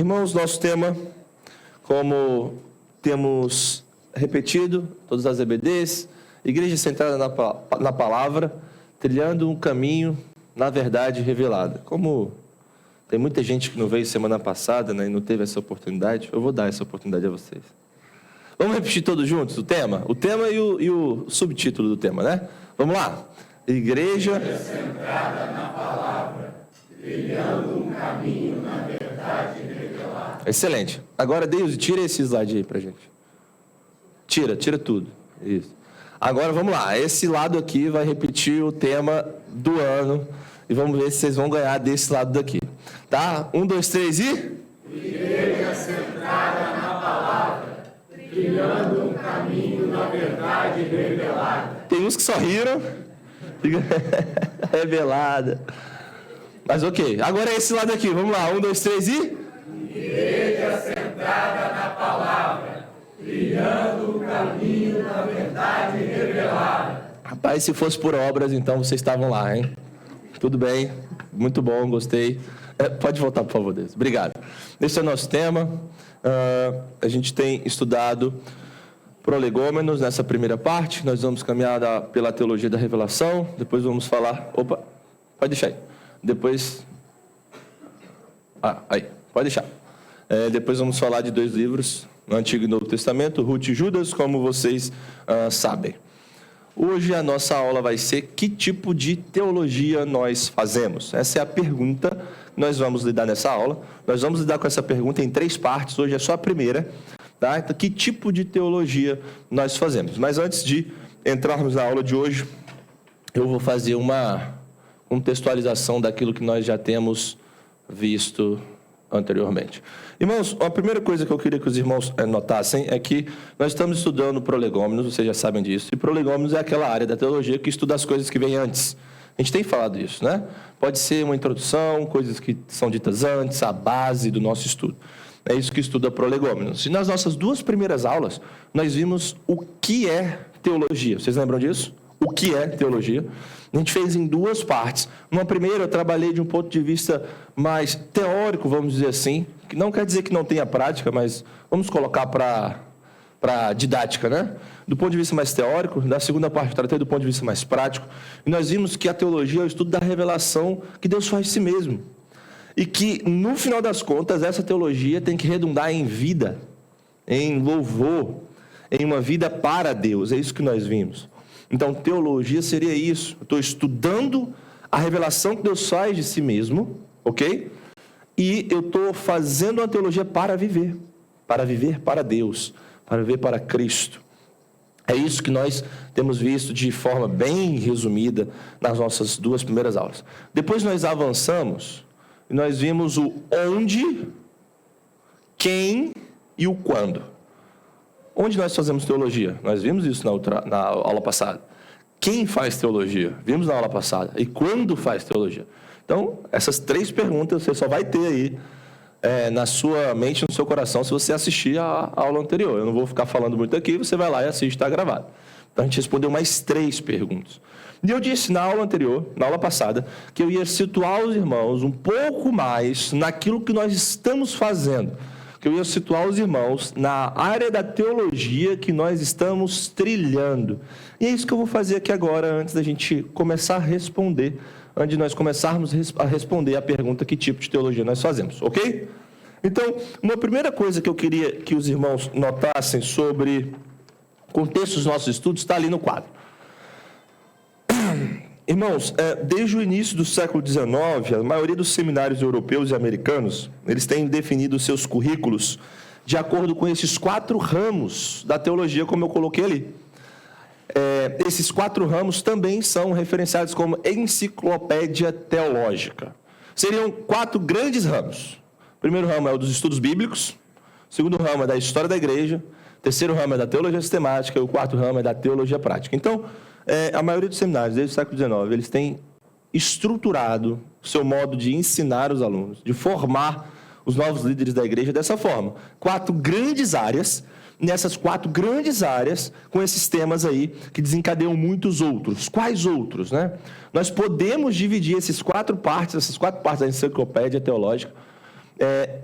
Irmãos, nosso tema, como temos repetido, todas as EBDs, Igreja Centrada na Palavra, trilhando um caminho na verdade revelada. Como tem muita gente que não veio semana passada, né, e não teve essa oportunidade, eu vou dar essa oportunidade a vocês. Vamos repetir todos juntos o tema? O tema e o subtítulo do tema, né? Vamos lá. Igreja centrada na palavra, trilhando um caminho na verdade revelada. Excelente. Agora, Deus, tira esse slide aí pra gente. Tira tudo. Isso. Agora, vamos lá. Esse lado aqui vai repetir o tema do ano. E vamos ver se vocês vão ganhar desse lado daqui. Tá? 1, 2, 3 e... Igreja centrada na palavra, trilhando um caminho na verdade revelada. Tem uns que só riram. Revelada. Mas ok. Agora é esse lado aqui. Vamos lá. 1, 2, 3 e... Igreja centrada na palavra, trilhando um caminho na verdade revelada. Rapaz, se fosse por obras, então vocês estavam lá, hein? Tudo bem. Muito bom, gostei. Pode voltar, por favor, Deus. Obrigado. Esse é o nosso tema. A gente tem estudado prolegômenos nessa primeira parte. Nós vamos caminhar pela teologia da revelação. Depois vamos falar... Opa, pode deixar aí. Depois... aí, pode deixar. Depois vamos falar de 2 livros, no Antigo e Novo Testamento, Ruth e Judas, como vocês sabem. Hoje a nossa aula vai ser que tipo de teologia nós fazemos. Essa é a pergunta que nós vamos lidar nessa aula. Nós vamos lidar com essa pergunta em 3 partes, hoje é só a primeira. Tá? Então, que tipo de teologia nós fazemos? Mas antes de entrarmos na aula de hoje, eu vou fazer uma contextualização daquilo que nós já temos visto anteriormente. Irmãos, a primeira coisa que eu queria que os irmãos notassem é que nós estamos estudando prolegômenos, vocês já sabem disso, e prolegômenos é aquela área da teologia que estuda as coisas que vêm antes. A gente tem falado isso, né? Pode ser uma introdução, coisas que são ditas antes, a base do nosso estudo. É isso que estuda prolegômenos. E nas nossas 2 primeiras aulas, nós vimos o que é teologia. Vocês lembram disso? O que é teologia? A gente fez em 2 partes. Uma primeira, eu trabalhei de um ponto de vista mais teórico, vamos dizer assim, que não quer dizer que não tenha prática, mas vamos colocar para didática, né? Do ponto de vista mais teórico. Da segunda parte, eu tratei do ponto de vista mais prático. E nós vimos que a teologia é o estudo da revelação que Deus faz de si mesmo. E que, no final das contas, essa teologia tem que redundar em vida, em louvor, em uma vida para Deus. É isso que nós vimos. Então, teologia seria isso. Eu estou estudando a revelação que Deus faz de si mesmo, ok? E eu estou fazendo uma teologia para viver para Deus, para viver para Cristo. É isso que nós temos visto de forma bem resumida nas nossas 2 primeiras aulas. Depois nós avançamos e nós vimos o onde, quem e o quando. Onde nós fazemos teologia? Nós vimos isso na aula passada. Quem faz teologia? Vimos na aula passada. E quando faz teologia? Então, essas 3 perguntas você só vai ter aí na sua mente, no seu coração, se você assistir a aula anterior. Eu não vou ficar falando muito aqui, você vai lá e assiste, está gravado. Então, a gente respondeu mais 3 perguntas. E eu disse na aula anterior, na aula passada, que eu ia situar os irmãos um pouco mais naquilo que nós estamos fazendo. Que eu ia situar os irmãos na área da teologia que nós estamos trilhando. E é isso que eu vou fazer aqui agora, antes da gente começar a responder, antes de nós começarmos a responder a pergunta que tipo de teologia nós fazemos, ok? Então, uma primeira coisa que eu queria que os irmãos notassem sobre o contexto dos nossos estudos está ali no quadro. Irmãos, desde o início do século XIX, a maioria dos seminários europeus e americanos, eles têm definido seus currículos de acordo com esses 4 ramos da teologia, como eu coloquei ali. Esses 4 ramos também são referenciados como enciclopédia teológica. Seriam 4 grandes ramos. O primeiro ramo é o dos estudos bíblicos, o segundo ramo é da história da igreja, o terceiro ramo é da teologia sistemática e o 4º ramo é da teologia prática. Então, a maioria dos seminários, desde o século XIX, eles têm estruturado o seu modo de ensinar os alunos, de formar os novos líderes da igreja dessa forma. 4 grandes áreas, nessas 4 grandes áreas, com esses temas aí, que desencadeiam muitos outros. Quais outros, né? Nós podemos dividir essas 4 partes da enciclopédia teológica,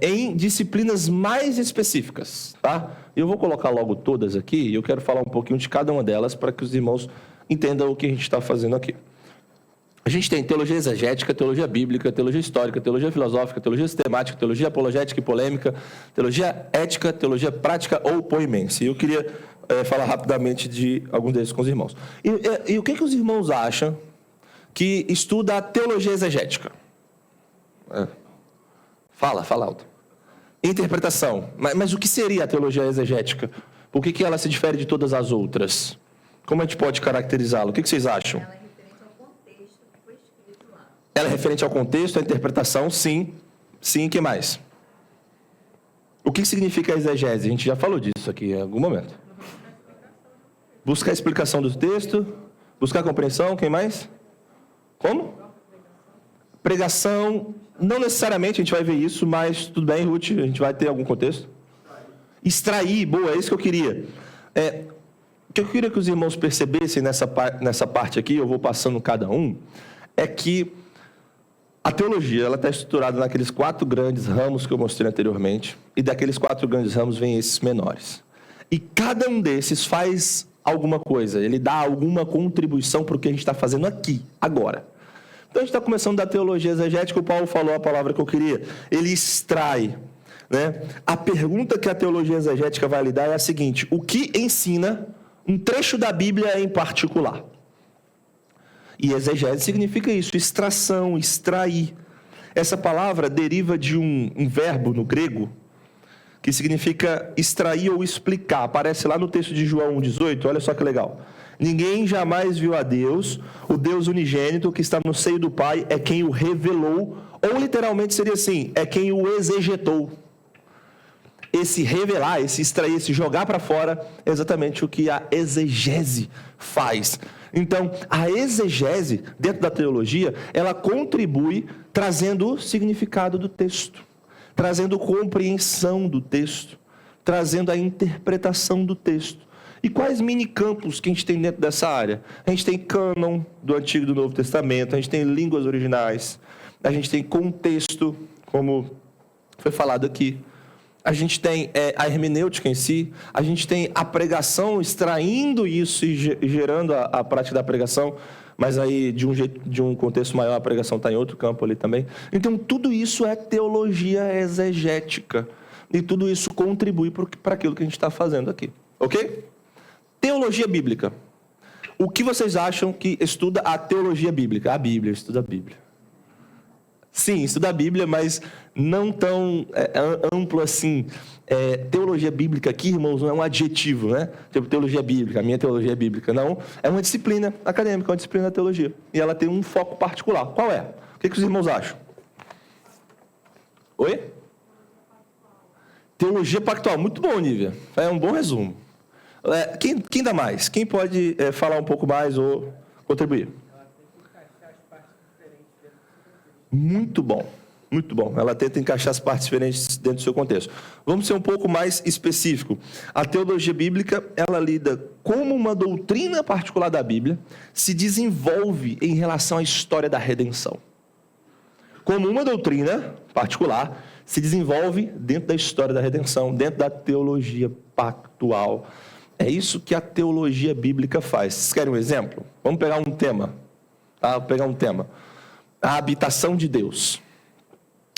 em disciplinas mais específicas, tá? Eu vou colocar logo todas aqui e eu quero falar um pouquinho de cada uma delas para que os irmãos entendam o que a gente está fazendo aqui. A gente tem teologia exegética, teologia bíblica, teologia histórica, teologia filosófica, teologia sistemática, teologia apologética e polêmica, teologia ética, teologia prática ou poimense. Eu queria falar rapidamente de alguns desses com os irmãos. E o que os irmãos acham que estuda a teologia exegética? Fala alto. Interpretação. Mas o que seria a teologia exegética? Por que ela se difere de todas as outras? Como a gente pode caracterizá-la? O que vocês acham? Ela é referente ao contexto, à interpretação, sim. Sim, o que mais? O que significa a exegese? A gente já falou disso aqui em algum momento. Buscar a explicação do texto, buscar a compreensão, quem mais? Como? Pregação, não necessariamente a gente vai ver isso, mas tudo bem, Ruth, a gente vai ter algum contexto. Extrair, boa, é isso que eu queria. O que eu queria que os irmãos percebessem nessa parte aqui, eu vou passando cada um, é que a teologia ela está estruturada naqueles 4 grandes ramos que eu mostrei anteriormente, e daqueles 4 grandes ramos vêm esses menores. E cada um desses faz alguma coisa, ele dá alguma contribuição para o que a gente está fazendo aqui, agora. Então a gente está começando da teologia exegética, o Paulo falou a palavra que eu queria, ele extrai. Né? A pergunta que a teologia exegética vai lhe dar é a seguinte: o que ensina um trecho da Bíblia em particular? E exegese significa isso, extração, extrair. Essa palavra deriva de um verbo no grego que significa extrair ou explicar. Aparece lá no texto de João 1,18, olha só que legal. Ninguém jamais viu a Deus, o Deus unigênito que está no seio do Pai é quem o revelou, ou literalmente seria assim, é quem o exegetou. Esse revelar, esse extrair, esse jogar para fora, é exatamente o que a exegese faz. Então, a exegese, dentro da teologia, ela contribui trazendo o significado do texto, trazendo compreensão do texto, trazendo a interpretação do texto. E quais minicampos que a gente tem dentro dessa área? A gente tem cânon do Antigo e do Novo Testamento, a gente tem línguas originais, a gente tem contexto, como foi falado aqui. A gente tem a hermenêutica em si, a gente tem a pregação extraindo isso e gerando a prática da pregação, mas aí de um contexto maior a pregação está em outro campo ali também. Então tudo isso é teologia exegética e tudo isso contribui para aquilo que a gente está fazendo aqui, ok? Teologia bíblica. O que vocês acham que estuda a teologia bíblica? A Bíblia, estuda a Bíblia. Sim, estuda a Bíblia, mas não tão amplo assim. Teologia bíblica aqui, irmãos, não é um adjetivo, né? Tipo, teologia bíblica, a minha teologia é bíblica. Não, é uma disciplina acadêmica, uma disciplina da teologia. E ela tem um foco particular. Qual é? O que os irmãos acham? Oi? Teologia pactual. Muito bom, Nívia. É um bom resumo. Quem dá mais? Quem pode falar um pouco mais ou contribuir? Muito bom, muito bom. Ela tenta encaixar as partes diferentes dentro do seu contexto. Vamos ser um pouco mais específico. A teologia bíblica, ela lida como uma doutrina particular da Bíblia se desenvolve em relação à história da redenção. Como uma doutrina particular se desenvolve dentro da história da redenção, dentro da teologia pactual. É isso que a teologia bíblica faz. Vocês querem um exemplo? Vamos pegar um tema. Tá? Vou pegar um tema. A habitação de Deus.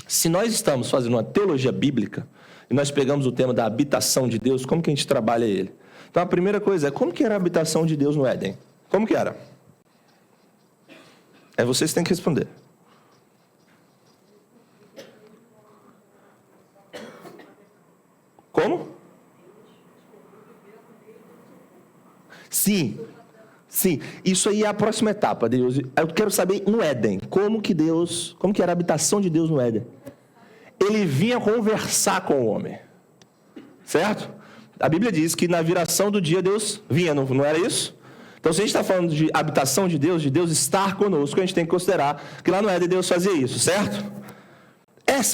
Se nós estamos fazendo uma teologia bíblica e nós pegamos o tema da habitação de Deus, como que a gente trabalha ele? Então, a primeira coisa é, como que era a habitação de Deus no Éden? Como que era? Vocês que têm que responder. Como? Sim. Sim, isso aí é a próxima etapa, Deus. Eu quero saber no Éden, como que era a habitação de Deus no Éden? Ele vinha conversar com o homem, certo? A Bíblia diz que na viração do dia Deus vinha, não era isso? Então, se a gente está falando de habitação de Deus estar conosco, a gente tem que considerar que lá no Éden Deus fazia isso, certo?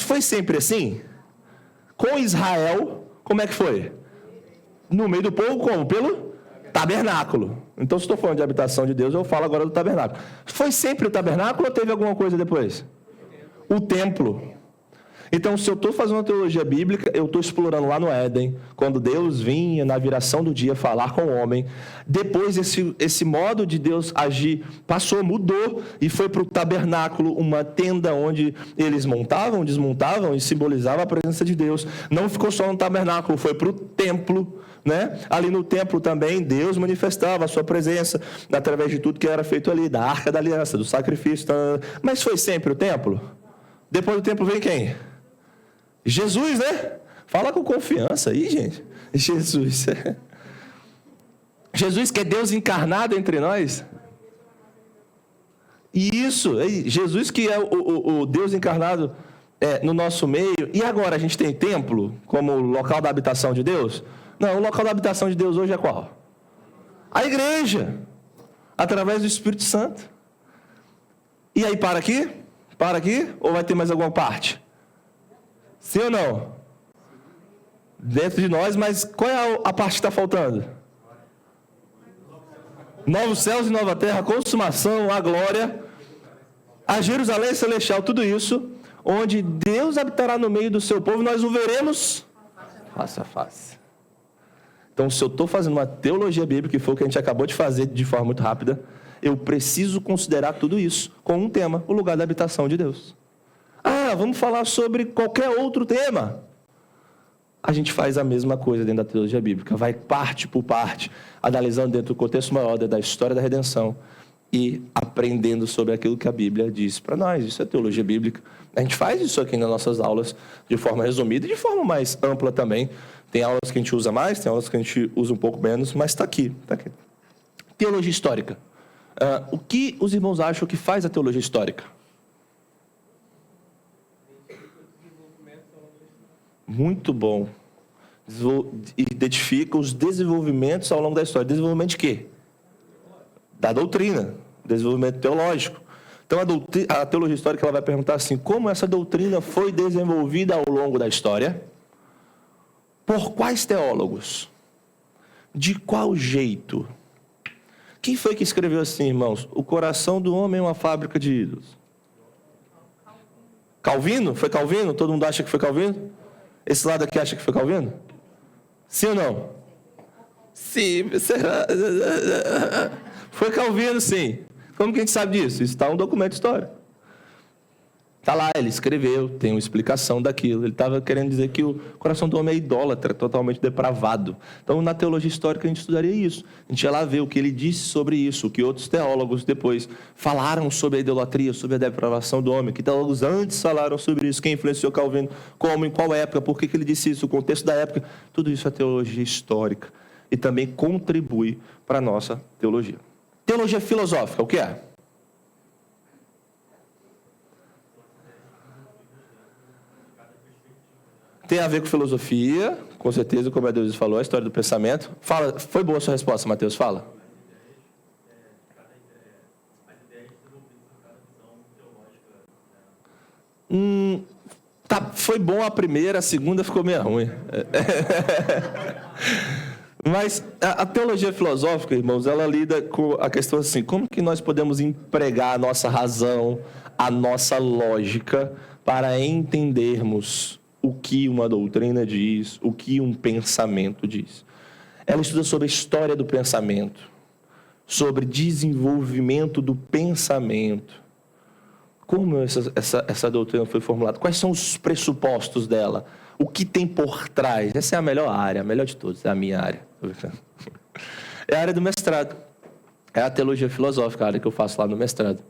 Foi sempre assim? Com Israel, como é que foi? No meio do povo, como? Pelo tabernáculo. Então, se estou falando de habitação de Deus, eu falo agora do tabernáculo. Foi sempre o tabernáculo ou teve alguma coisa depois? O templo. Então, se eu estou fazendo uma teologia bíblica, eu estou explorando lá no Éden, quando Deus vinha na viração do dia falar com o homem. Depois, esse modo de Deus agir passou, mudou, e foi para o tabernáculo, uma tenda onde eles montavam, desmontavam e simbolizavam a presença de Deus. Não ficou só no tabernáculo, foi para o templo, né? Ali no templo também, Deus manifestava a sua presença através de tudo que era feito ali, da arca da aliança, do sacrifício. Mas foi sempre o templo? Depois do templo vem quem? Jesus, né? Fala com confiança aí, gente. Jesus. Jesus que é Deus encarnado entre nós. Isso, Jesus que é o Deus encarnado no nosso meio. E agora a gente tem templo como local da habitação de Deus? Não, o local da habitação de Deus hoje é qual? A igreja, através do Espírito Santo. E aí, para aqui? Para aqui? Ou vai ter mais alguma parte? Sim ou não? Dentro de nós, mas qual é a parte que está faltando? Novos céus e nova terra, a consumação, a glória, a Jerusalém celestial, tudo isso, onde Deus habitará no meio do seu povo, nós o veremos face a face. Então, se eu estou fazendo uma teologia bíblica, que foi o que a gente acabou de fazer de forma muito rápida, eu preciso considerar tudo isso como um tema, o lugar da habitação de Deus. Ah, vamos falar sobre qualquer outro tema. A gente faz a mesma coisa dentro da teologia bíblica, vai parte por parte, analisando dentro do contexto maior da história da redenção e aprendendo sobre aquilo que a Bíblia diz para nós. Isso é teologia bíblica. A gente faz isso aqui nas nossas aulas de forma resumida e de forma mais ampla também. Tem aulas que a gente usa mais, tem aulas que a gente usa um pouco menos, mas está aqui, está aqui. Teologia histórica. O que os irmãos acham que faz a teologia histórica? Muito bom. Identifica os desenvolvimentos ao longo da história. Desenvolvimento de quê? Da doutrina. Desenvolvimento teológico. Então, a teologia histórica ela vai perguntar assim, como essa doutrina foi desenvolvida ao longo da história? Por quais teólogos? De qual jeito? Quem foi que escreveu assim, irmãos? O coração do homem é uma fábrica de ídolos. Calvino? Foi Calvino? Todo mundo acha que foi Calvino? Esse lado aqui acha que foi Calvino? Sim ou não? Sim. Foi Calvino, sim. Como que a gente sabe disso? Isso está em um documento histórico. Está lá, ele escreveu, tem uma explicação daquilo. Ele estava querendo dizer que o coração do homem é idólatra, totalmente depravado. Então, na teologia histórica, a gente estudaria isso. A gente ia lá ver o que ele disse sobre isso, o que outros teólogos depois falaram sobre a idolatria, sobre a depravação do homem, que teólogos antes falaram sobre isso, quem influenciou Calvino, como, em qual época, por que ele disse isso, o contexto da época. Tudo isso é teologia histórica e também contribui para a nossa teologia. Teologia filosófica, o que é? Tem a ver com filosofia, com certeza, como a Deus falou, a história do pensamento. Fala, foi boa a sua resposta, Mateus, fala. Foi bom a primeira, a segunda ficou meio ruim. Mas a teologia filosófica, irmãos, ela lida com a questão assim, como que nós podemos empregar a nossa razão, a nossa lógica, para entendermos o que uma doutrina diz, o que um pensamento diz. Ela estuda sobre a história do pensamento, sobre desenvolvimento do pensamento, como essa doutrina foi formulada, quais são os pressupostos dela, o que tem por trás. Essa é a melhor área, a melhor de todas, é a minha área. É a área do mestrado, é a teologia filosófica, a área que eu faço lá no mestrado.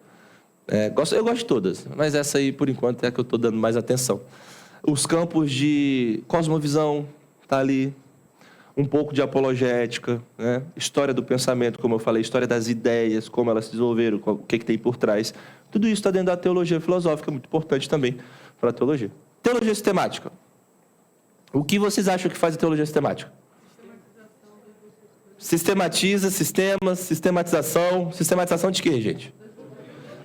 Eu gosto de todas, mas essa aí, por enquanto, é a que eu estou dando mais atenção. Os campos de cosmovisão, está ali. Um pouco de apologética, né? História do pensamento, como eu falei, história das ideias, como elas se desenvolveram, o que tem por trás. Tudo isso está dentro da teologia filosófica, muito importante também para a teologia. Teologia sistemática. O que vocês acham que faz a teologia sistemática? Sistematiza, sistemas, sistematização. Sistematização de quê, gente?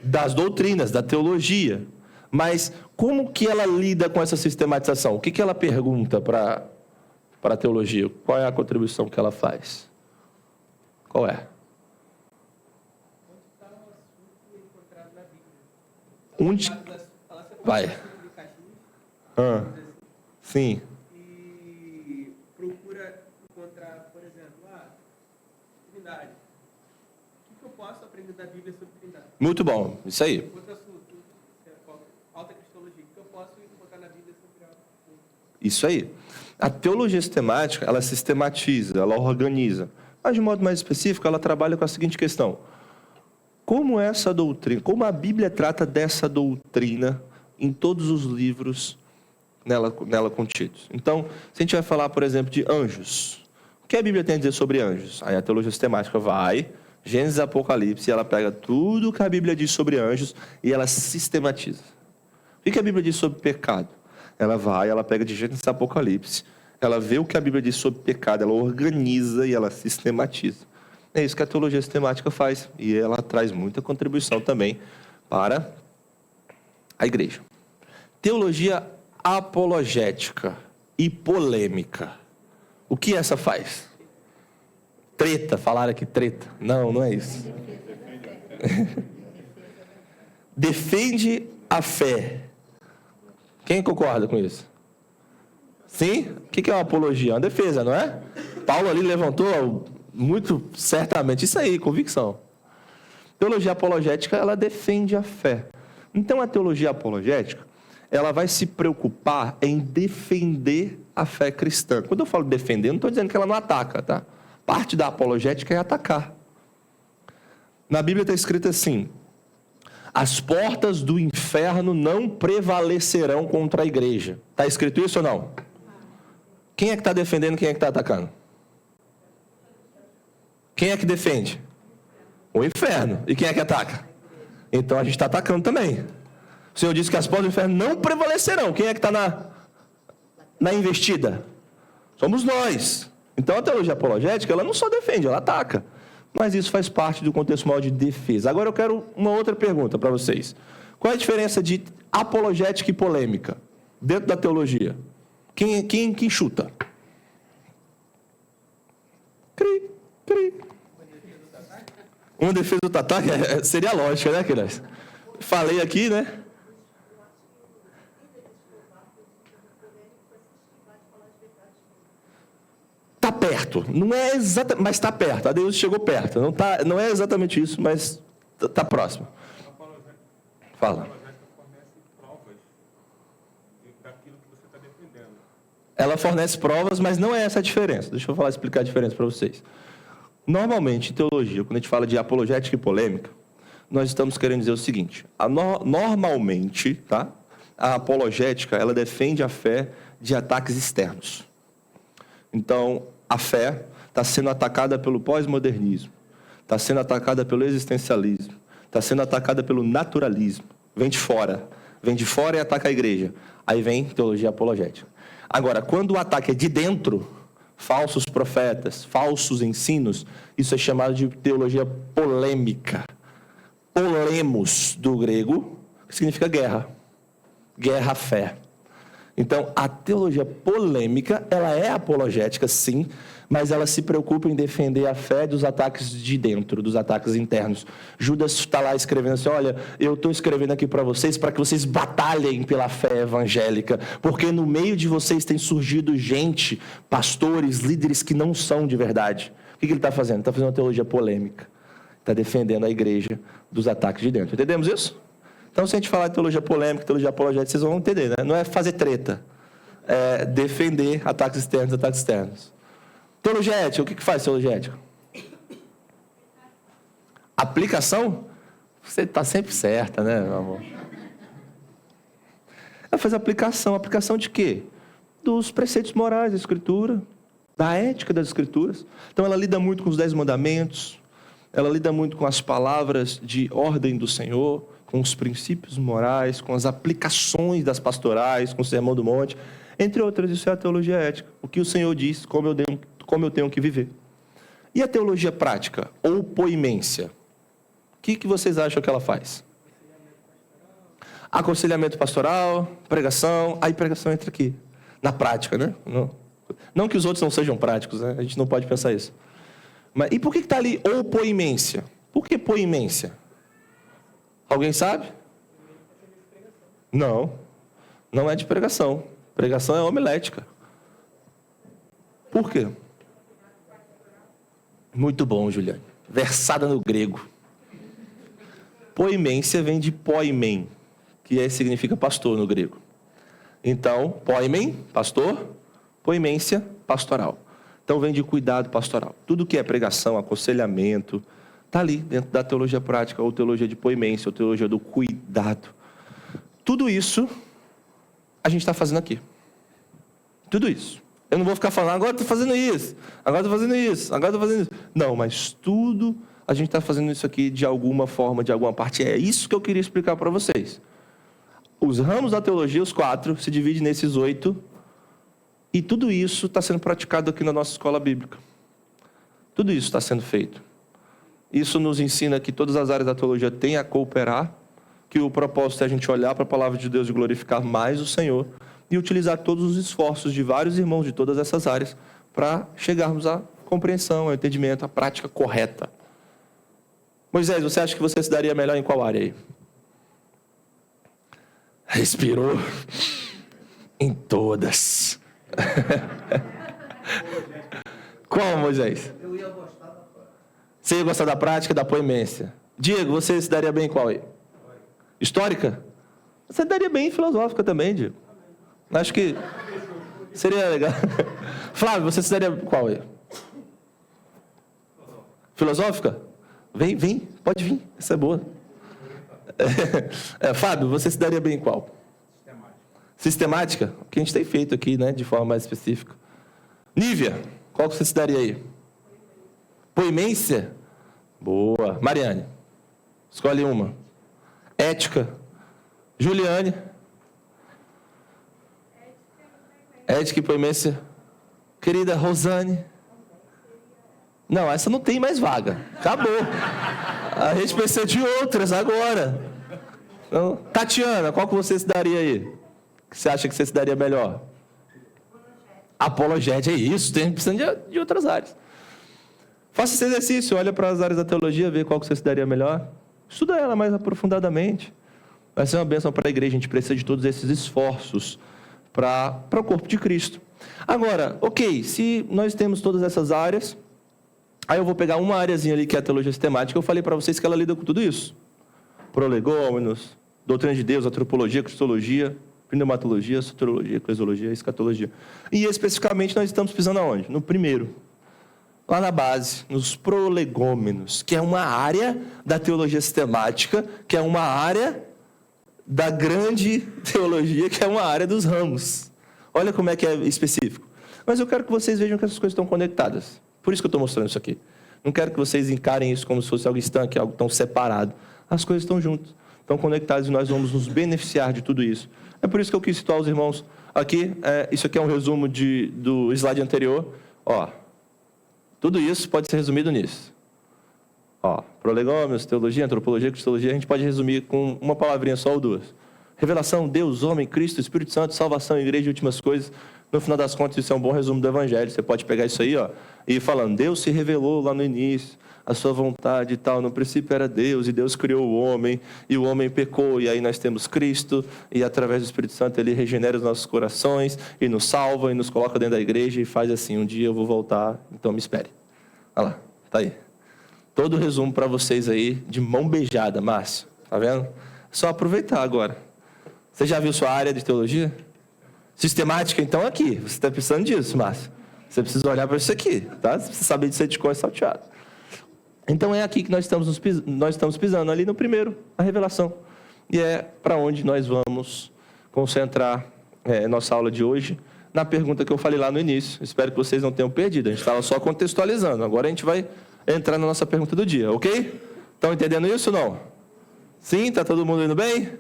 Das doutrinas, da teologia. Mas como que ela lida com essa sistematização? O que ela pergunta para a teologia? Qual é a contribuição que ela faz? Qual é? Onde? Vai. Sim. E procura encontrar, por exemplo, Trindade. O que eu posso aprender da Bíblia sobre Trindade? Muito bom, isso aí. Outro assunto, alta cristologia. O que eu posso encontrar na Bíblia sobre alta cristologia? Isso aí. A teologia sistemática, ela sistematiza, ela organiza. Mas, de modo mais específico, ela trabalha com a seguinte questão. Como essa doutrina, como a Bíblia trata dessa doutrina em todos os livros nela contidos. Então, se a gente vai falar, por exemplo, de anjos, o que a Bíblia tem a dizer sobre anjos? Aí a teologia sistemática vai, Gênesis e Apocalipse, e ela pega tudo que a Bíblia diz sobre anjos e ela sistematiza. O que a Bíblia diz sobre pecado? Ela vai, ela pega de Gênesis e Apocalipse, ela vê o que a Bíblia diz sobre pecado, ela organiza e ela sistematiza. É isso que a teologia sistemática faz, e ela traz muita contribuição também para a igreja. Teologia apologética e polêmica. O que essa faz? Treta, falaram aqui treta. Não, não é isso. Defende a fé. Quem concorda com isso? Sim? O que é uma apologia? Uma defesa, não é? Paulo ali levantou muito certamente isso aí, convicção. Teologia apologética, ela defende a fé. Então, a teologia apologética, ela vai se preocupar em defender a fé cristã. Quando eu falo defender, não estou dizendo que ela não ataca, tá? Parte da apologética é atacar. Na Bíblia está escrito assim: as portas do inferno não prevalecerão contra a igreja. Está escrito isso ou não? Quem é que está defendendo, quem é que está atacando? Quem é que defende? O inferno. E quem é que ataca? Então a gente está atacando também. O Senhor disse que as portas do inferno não prevalecerão. Quem é que está na investida? Somos nós. Então a teologia apologética, ela não só defende, ela ataca. Mas isso faz parte do contexto maior de defesa. Agora eu quero uma outra pergunta para vocês. Qual é a diferença de apologética e polêmica dentro da teologia? Quem chuta? Cri. Uma defesa do ataque seria lógica, né, queridos? Falei aqui, né? Está perto. Não é exatamente, mas está perto. A Deus chegou perto. Não é exatamente isso, mas está próximo. Fala. Ela fornece provas, mas não é essa a diferença. Deixa eu explicar a diferença para vocês. Normalmente, em teologia, quando a gente fala de apologética e polêmica, nós estamos querendo dizer o seguinte: normalmente, tá? A apologética, ela defende a fé de ataques externos. Então, a fé está sendo atacada pelo pós-modernismo, está sendo atacada pelo existencialismo, está sendo atacada pelo naturalismo. Vem de fora e ataca a igreja. Aí vem teologia apologética. Agora, quando o ataque é de dentro, falsos profetas, falsos ensinos, isso é chamado de teologia polêmica. Polemos, do grego, que significa guerra. Guerra à fé. Então, a teologia polêmica, ela é apologética, sim, mas ela se preocupa em defender a fé dos ataques de dentro, dos ataques internos. Judas está lá escrevendo assim: olha, eu estou escrevendo aqui para vocês para que vocês batalhem pela fé evangélica, porque no meio de vocês tem surgido gente, pastores, líderes que não são de verdade. O que ele está fazendo? Está fazendo uma teologia polêmica. Está defendendo a igreja dos ataques de dentro. Entendemos isso? Então, se a gente falar de teologia polêmica, teologia apologética, vocês vão entender, né? Não é fazer treta, é defender ataques externos. Teologia ética, o que faz teologia ética? Aplicação? Você está sempre certa, né, meu amor? Ela faz aplicação. Aplicação de quê? Dos preceitos morais da Escritura, da ética das Escrituras. Então, ela lida muito com os 10 mandamentos, ela lida muito com as palavras de ordem do Senhor, com os princípios morais, com as aplicações das pastorais, com o Sermão do Monte, entre outras. Isso é a teologia ética. O que o Senhor diz, como eu tenho que viver. E a teologia prática, ou poimência? O que vocês acham que ela faz? Aconselhamento pastoral, pregação. Aí pregação entra aqui, na prática, né? Não que os outros não sejam práticos, né? A gente não pode pensar isso. Mas, e por que está ali, ou poimência? Por que poimência? Alguém sabe? Não. Não é de pregação. Pregação é homilética. Por quê? Muito bom, Juliane. Versada no grego. Poimência vem de poimen, que significa pastor no grego. Então, poimen, pastor, poimência, pastoral. Então, vem de cuidado pastoral. Tudo que é pregação, aconselhamento, está ali dentro da teologia prática, ou teologia de poimência, ou teologia do cuidado. Tudo isso a gente está fazendo aqui. Tudo isso. Eu não vou ficar falando, agora estou fazendo isso, agora estou fazendo isso, agora estou fazendo isso. Não, mas tudo a gente está fazendo isso aqui de alguma forma, de alguma parte. É isso que eu queria explicar para vocês. Os ramos da teologia, os 4, se dividem nesses 8. E tudo isso está sendo praticado aqui na nossa escola bíblica. Tudo isso está sendo feito. Isso nos ensina que todas as áreas da teologia têm a cooperar, que o propósito é a gente olhar para a palavra de Deus e glorificar mais o Senhor e utilizar todos os esforços de vários irmãos de todas essas áreas para chegarmos à compreensão, ao entendimento, à prática correta. Moisés, você acha que você se daria melhor em qual área aí? Respirou. Em todas. Qual, Moisés? Eu ia gostar da prática. Você ia gostar da prática, da poimência. Diego, você se daria bem em qual aí? Histórica? Você daria bem em filosófica também, Diego. Acho que seria legal. Flávio, você se daria qual aí? Filosófica? Vem, pode vir, essa é boa. Fábio, você se daria bem em qual? Sistemática? O que a gente tem feito aqui, né, de forma mais específica. Nívia, qual que você se daria aí? Poimência? Boa. Mariane, escolhe uma. Ética. Juliane. Ética e poimência. Querida Rosane. Não, essa não tem mais vaga. Acabou. A gente precisa de outras agora. Então, Tatiana, qual que você se daria aí? Que você acha que você se daria melhor? Apologética, é isso. Tem precisando de outras áreas. Faça esse exercício, olha para as áreas da teologia, vê qual que você se daria melhor. Estuda ela mais aprofundadamente. Vai ser uma bênção para a igreja. A gente precisa de todos esses esforços para o corpo de Cristo. Agora, ok, se nós temos todas essas áreas, aí eu vou pegar uma áreazinha ali que é a teologia sistemática. Eu falei para vocês que ela lida com tudo isso. Prolegômenos, doutrina de Deus, antropologia, cristologia, pneumatologia, soteriologia, eclesiologia, escatologia. E especificamente nós estamos pisando aonde? No primeiro. Lá na base, nos prolegômenos, que é uma área da teologia sistemática, que é uma área da grande teologia, que é uma área dos ramos. Olha como é que é específico. Mas eu quero que vocês vejam que essas coisas estão conectadas. Por isso que eu estou mostrando isso aqui. Não quero que vocês encarem isso como se fosse algo estanque, algo tão separado. As coisas estão juntas, estão conectadas e nós vamos nos beneficiar de tudo isso. É por isso que eu quis situar os irmãos aqui. Isso aqui é um resumo do slide anterior. Tudo isso pode ser resumido nisso. Prolegômenos, teologia, antropologia, cristologia, a gente pode resumir com uma palavrinha só ou duas. Revelação, Deus, homem, Cristo, Espírito Santo, salvação, igreja e últimas coisas. No final das contas, isso é um bom resumo do Evangelho. Você pode pegar isso aí, e ir falando, Deus se revelou lá no início, a sua vontade e tal. No princípio era Deus, e Deus criou o homem, e o homem pecou, e aí nós temos Cristo, e através do Espírito Santo ele regenera os nossos corações, e nos salva, e nos coloca dentro da igreja, e faz assim, um dia eu vou voltar, então me espere. Olha lá, tá aí. Todo o resumo para vocês aí, de mão beijada, Márcio. Tá vendo? Só aproveitar agora. Você já viu sua área de teologia? Sistemática, então, aqui. Você está precisando disso, Márcio. Você precisa olhar para isso aqui, tá? Você precisa saber disso de cor e salteado. Então, é aqui que nós estamos pisando, ali no primeiro, a revelação. E é para onde nós vamos concentrar nossa aula de hoje, na pergunta que eu falei lá no início. Espero que vocês não tenham perdido. A gente estava só contextualizando. Agora a gente vai entrar na nossa pergunta do dia, ok? Estão entendendo isso ou não? Sim? Está todo mundo indo bem?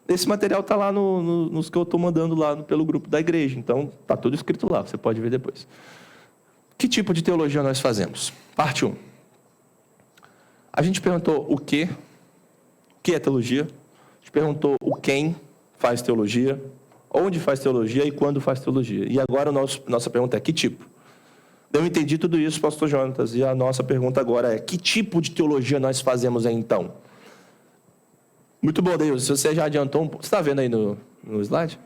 Esse material está lá nos que eu estou mandando lá pelo grupo da igreja. Então, está tudo escrito lá, você pode ver depois. Que tipo de teologia nós fazemos? Parte 1. A gente perguntou o que é teologia. A gente perguntou o quem faz teologia, onde faz teologia e quando faz teologia. E agora nossa pergunta é que tipo? Eu entendi tudo isso, pastor Jonatas, e a nossa pergunta agora é que tipo de teologia nós fazemos então? Muito bom, Deus. Se você já adiantou um pouco. Você está vendo aí no slide?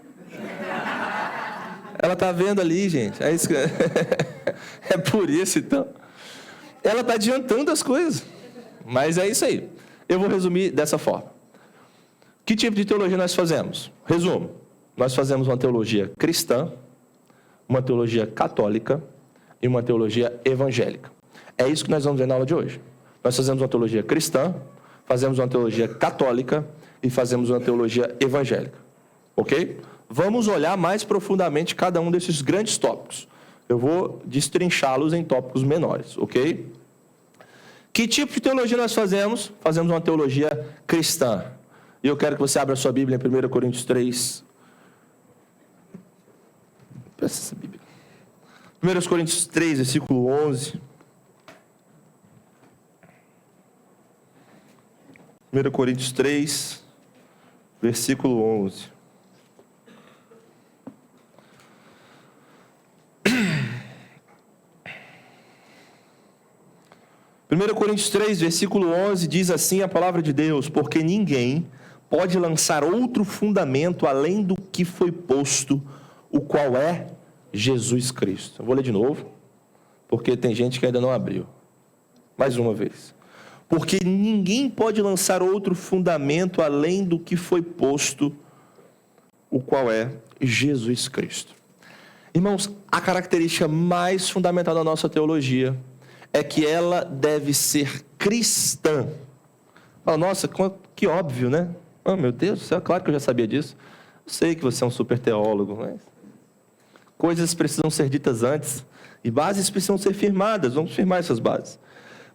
Ela está vendo ali, gente. É isso que... é por isso, então. Ela está adiantando as coisas. Mas é isso aí. Eu vou resumir dessa forma. Que tipo de teologia nós fazemos? Resumo. Nós fazemos uma teologia cristã, uma teologia católica e uma teologia evangélica. É isso que nós vamos ver na aula de hoje. Nós fazemos uma teologia cristã, fazemos uma teologia católica e fazemos uma teologia evangélica. Ok? Vamos olhar mais profundamente cada um desses grandes tópicos. Eu vou destrinchá-los em tópicos menores, ok? Que tipo de teologia nós fazemos? Fazemos uma teologia cristã. E eu quero que você abra a sua Bíblia em 1 Coríntios 3. Peça essa Bíblia. 1 Coríntios 3, versículo 11. 1 Coríntios 3, versículo 11. Primeiro Coríntios 3, versículo 11, diz assim a palavra de Deus: porque ninguém pode lançar outro fundamento além do que foi posto, o qual é Jesus Cristo. Eu vou ler de novo, porque tem gente que ainda não abriu. Mais uma vez. Porque ninguém pode lançar outro fundamento além do que foi posto, o qual é Jesus Cristo. Irmãos, a característica mais fundamental da nossa teologia é que ela deve ser cristã. Nossa, que óbvio, né? Oh, meu Deus do céu, claro que eu já sabia disso. Eu sei que você é um super teólogo, mas coisas precisam ser ditas antes e bases precisam ser firmadas. Vamos firmar essas bases.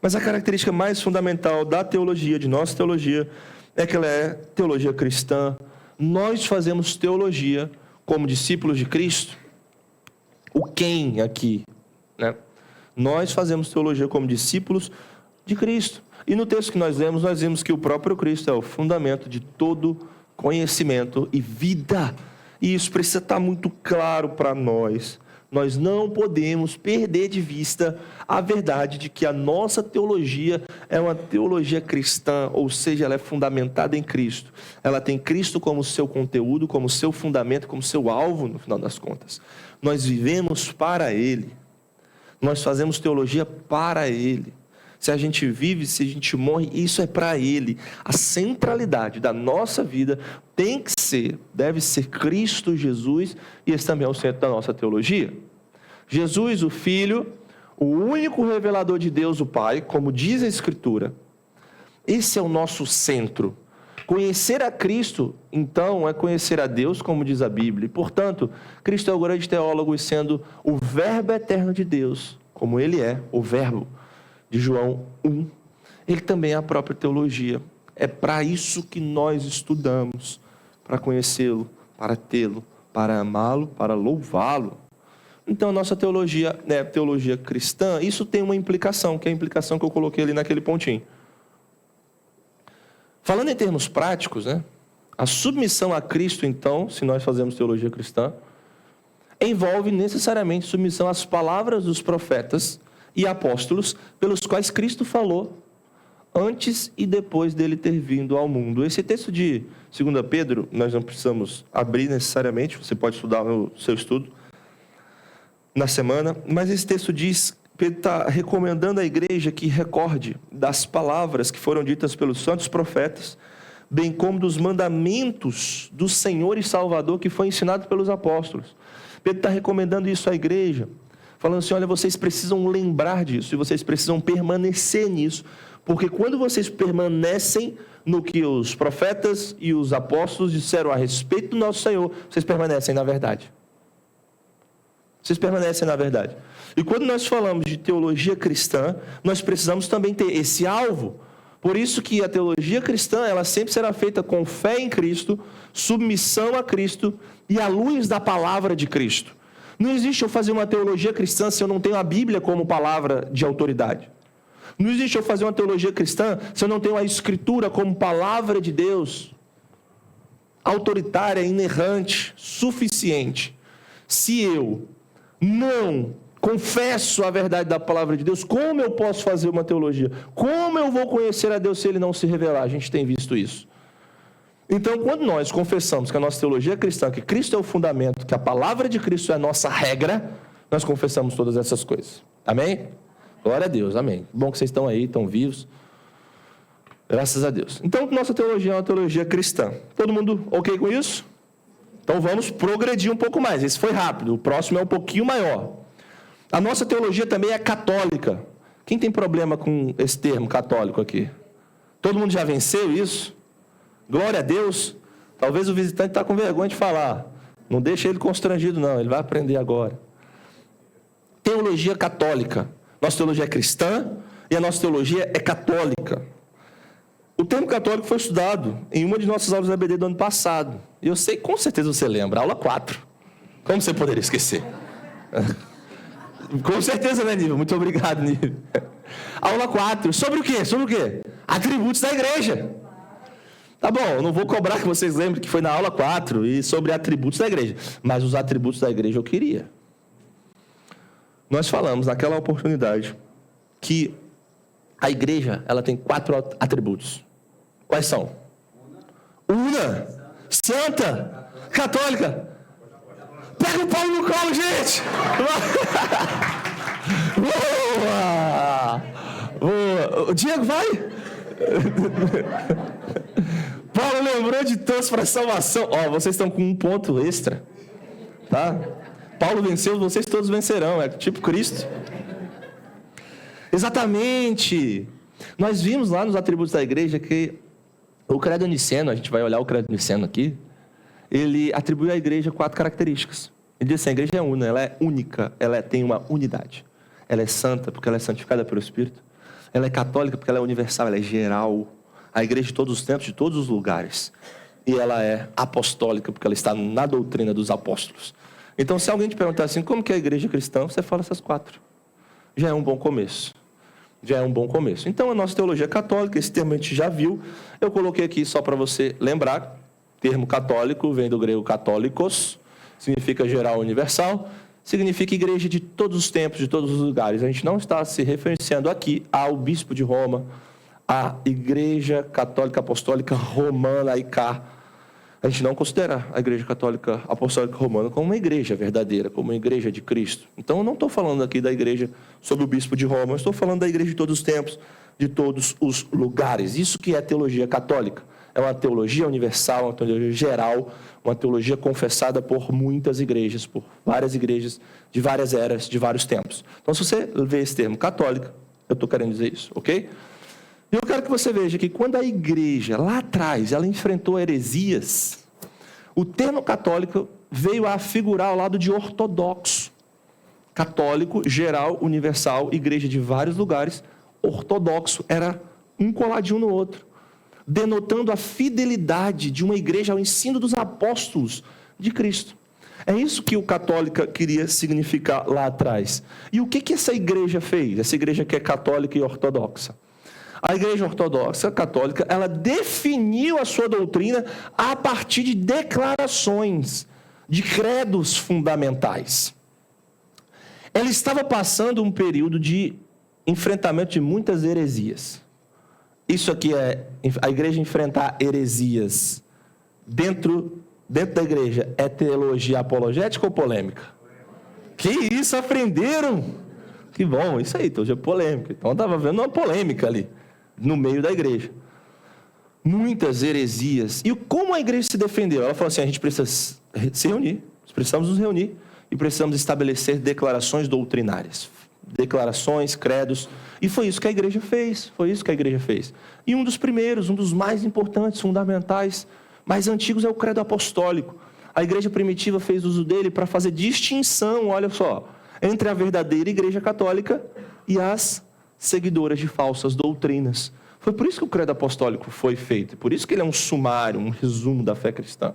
Mas a característica mais fundamental da teologia, de nossa teologia, é que ela é teologia cristã. Nós fazemos teologia como discípulos de Cristo. O quem aqui, né? Nós fazemos teologia como discípulos de Cristo. E no texto que nós vimos que o próprio Cristo é o fundamento de todo conhecimento e vida. E isso precisa estar muito claro para nós. Nós não podemos perder de vista a verdade de que a nossa teologia é uma teologia cristã, ou seja, ela é fundamentada em Cristo. Ela tem Cristo como seu conteúdo, como seu fundamento, como seu alvo, no final das contas. Nós vivemos para Ele. Nós fazemos teologia para Ele. Se a gente vive, se a gente morre, isso é para Ele. A centralidade da nossa vida deve ser Cristo Jesus, e esse também é o centro da nossa teologia. Jesus, o Filho, o único revelador de Deus, o Pai, como diz a Escritura. Esse é o nosso centro. Conhecer a Cristo, então, é conhecer a Deus, como diz a Bíblia. E, portanto, Cristo é o grande teólogo, e sendo o Verbo eterno de Deus, como Ele é, o Verbo de João 1, Ele também é a própria teologia. É para isso que nós estudamos, para conhecê-lo, para tê-lo, para amá-lo, para louvá-lo. Então, a nossa teologia é teologia cristã. Isso tem uma implicação, que é a implicação que eu coloquei ali naquele pontinho. Falando em termos práticos, né? A submissão a Cristo, então, se nós fazemos teologia cristã, envolve necessariamente submissão às palavras dos profetas e apóstolos pelos quais Cristo falou antes e depois dele ter vindo ao mundo. Esse texto de 2 Pedro, nós não precisamos abrir necessariamente, você pode estudar no seu estudo na semana, mas esse texto diz, Pedro está recomendando à igreja que recorde das palavras que foram ditas pelos santos profetas, bem como dos mandamentos do Senhor e Salvador que foi ensinado pelos apóstolos. Pedro está recomendando isso à igreja, falando assim, olha, vocês precisam lembrar disso, e vocês precisam permanecer nisso, porque quando vocês permanecem no que os profetas e os apóstolos disseram a respeito do nosso Senhor, vocês permanecem na verdade. Vocês permanecem na verdade. E quando nós falamos de teologia cristã, nós precisamos também ter esse alvo. Por isso que a teologia cristã, ela sempre será feita com fé em Cristo, submissão a Cristo e à luz da palavra de Cristo. Não existe eu fazer uma teologia cristã se eu não tenho a Bíblia como palavra de autoridade. Não existe eu fazer uma teologia cristã se eu não tenho a Escritura como palavra de Deus, autoritária, inerrante, suficiente. Se eu não confesso a verdade da palavra de Deus, como eu posso fazer uma teologia? Como eu vou conhecer a Deus se Ele não se revelar? A gente tem visto isso. Então, quando nós confessamos que a nossa teologia é cristã, que Cristo é o fundamento, que a palavra de Cristo é a nossa regra, nós confessamos todas essas coisas. Amém? Glória a Deus, amém. Bom que vocês estão aí, estão vivos. Graças a Deus. Então, nossa teologia é uma teologia cristã. Todo mundo ok com isso? Então, vamos progredir um pouco mais. Esse foi rápido, o próximo é um pouquinho maior. A nossa teologia também é católica. Quem tem problema com esse termo católico aqui? Todo mundo já venceu isso? Glória a Deus. Talvez o visitante está com vergonha de falar. Não deixa ele constrangido, não. Ele vai aprender agora. Teologia católica. Nossa teologia é cristã e a nossa teologia é católica. O termo católico foi estudado em uma de nossas aulas da EBD do ano passado. E eu sei, com certeza você lembra. Aula 4. Como você poderia esquecer? Com certeza, né, Nível? Muito obrigado, Nível. Aula 4. Sobre o quê? Sobre o quê? Atributos da igreja. Tá bom, eu não vou cobrar que vocês lembrem que foi na aula 4 e sobre atributos da igreja. Mas os atributos da igreja eu queria. Nós falamos naquela oportunidade que a igreja ela tem 4 atributos. Quais são? Una, santa, católica. Pega o Paulo no colo, gente! Boa! Boa! O Diego, vai! Paulo lembrou de todos para salvação. Ó, vocês estão com um ponto extra. Tá? Paulo venceu, vocês todos vencerão. É tipo Cristo. Exatamente. Nós vimos lá nos atributos da igreja que o credo niceno, a gente vai olhar o credo niceno aqui, ele atribui à igreja 4 características. Ele diz assim, a igreja é una, ela é única, ela tem uma unidade. Ela é santa porque ela é santificada pelo Espírito. Ela é católica porque ela é universal, ela é geral. A igreja de todos os tempos, de todos os lugares. E ela é apostólica porque ela está na doutrina dos apóstolos. Então, se alguém te perguntar assim, como que é a igreja cristã? Você fala essas 4. Já é um bom começo. Já é um bom começo. Então, a nossa teologia católica, esse termo a gente já viu. Eu coloquei aqui só para você lembrar. Termo católico vem do grego católicos, significa geral universal, significa igreja de todos os tempos, de todos os lugares. A gente não está se referenciando aqui ao bispo de Roma, à igreja católica apostólica romana, a ICA. A gente não considera a igreja católica apostólica romana como uma igreja verdadeira, como uma igreja de Cristo. Então, eu não estou falando aqui da igreja sob o bispo de Roma, eu estou falando da igreja de todos os tempos, de todos os lugares. Isso que é teologia católica. É uma teologia universal, uma teologia geral, uma teologia confessada por muitas igrejas, por várias igrejas de várias eras, de vários tempos. Então, se você vê esse termo católica, eu estou querendo dizer isso, ok? E eu quero que você veja que quando a igreja, lá atrás, ela enfrentou heresias, o termo católico veio a figurar ao lado de ortodoxo. Católico, geral, universal, igreja de vários lugares, ortodoxo, era um coladinho no outro, denotando a fidelidade de uma igreja ao ensino dos apóstolos de Cristo. É isso que o católica queria significar lá atrás. E o que essa igreja fez? Essa igreja que é católica e ortodoxa. A igreja ortodoxa, católica, ela definiu a sua doutrina a partir de declarações, de credos fundamentais. Ela estava passando um período de enfrentamento de muitas heresias. Isso aqui é a igreja enfrentar heresias dentro da igreja. É teologia apologética ou polêmica? Que isso, aprenderam? Que bom, isso aí, teologia polêmica. Então, eu estava vendo uma polêmica ali, no meio da igreja. Muitas heresias. E como a igreja se defendeu? Ela falou assim, a gente precisa se reunir, precisamos nos reunir e precisamos estabelecer declarações doutrinárias. Declarações, credos. E foi isso que a igreja fez. Foi isso que a igreja fez. E um dos primeiros, um dos mais importantes, fundamentais, mais antigos é o credo apostólico. A igreja primitiva fez uso dele para fazer distinção, olha só, entre a verdadeira igreja católica e as seguidoras de falsas doutrinas. Foi por isso que o credo apostólico foi feito. Por isso que ele é um sumário, um resumo da fé cristã.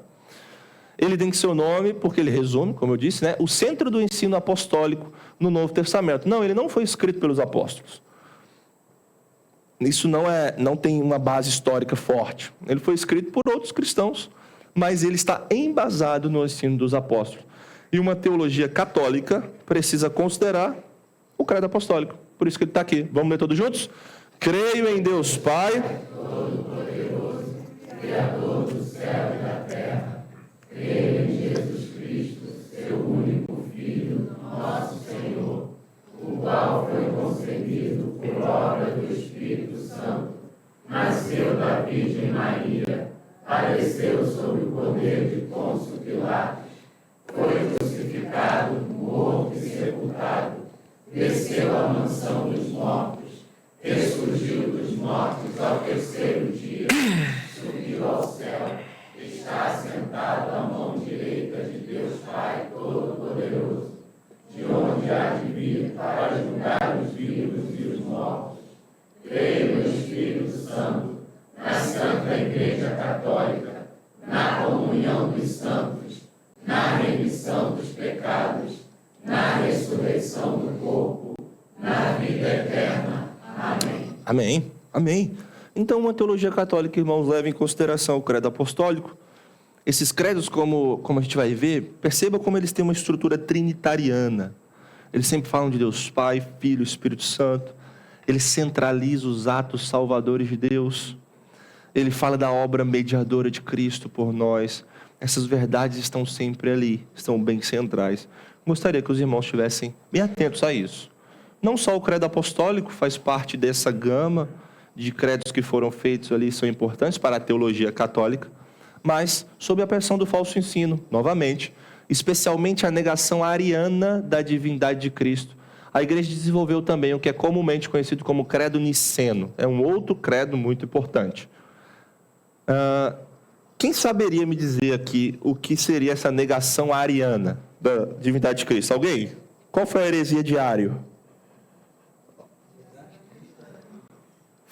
Ele tem seu nome porque ele resume, como eu disse, né, o centro do ensino apostólico no Novo Testamento. Não, ele não foi escrito pelos apóstolos. Isso não tem uma base histórica forte. Ele foi escrito por outros cristãos, mas ele está embasado no ensino dos apóstolos. E uma teologia católica precisa considerar o credo apostólico. Por isso que ele está aqui. Vamos ler todos juntos? Creio em Deus Pai, Todo-Poderoso, Criador Amém. Amém. Então, uma teologia católica, irmãos, leva em consideração o credo apostólico. Esses credos, como a gente vai ver, perceba como eles têm uma estrutura trinitariana. Eles sempre falam de Deus Pai, Filho, Espírito Santo. Ele centraliza os atos salvadores de Deus. Ele fala da obra mediadora de Cristo por nós. Essas verdades estão sempre ali, estão bem centrais. Gostaria que os irmãos estivessem bem atentos a isso. Não só o credo apostólico faz parte dessa gama de credos que foram feitos ali, são importantes para a teologia católica, mas sob a pressão do falso ensino, novamente, especialmente a negação ariana da divindade de Cristo. A igreja desenvolveu também o que é comumente conhecido como credo niceno. É um outro credo muito importante. Quem saberia me dizer aqui o que seria essa negação ariana da divindade de Cristo? Alguém? Qual foi a heresia de Ário?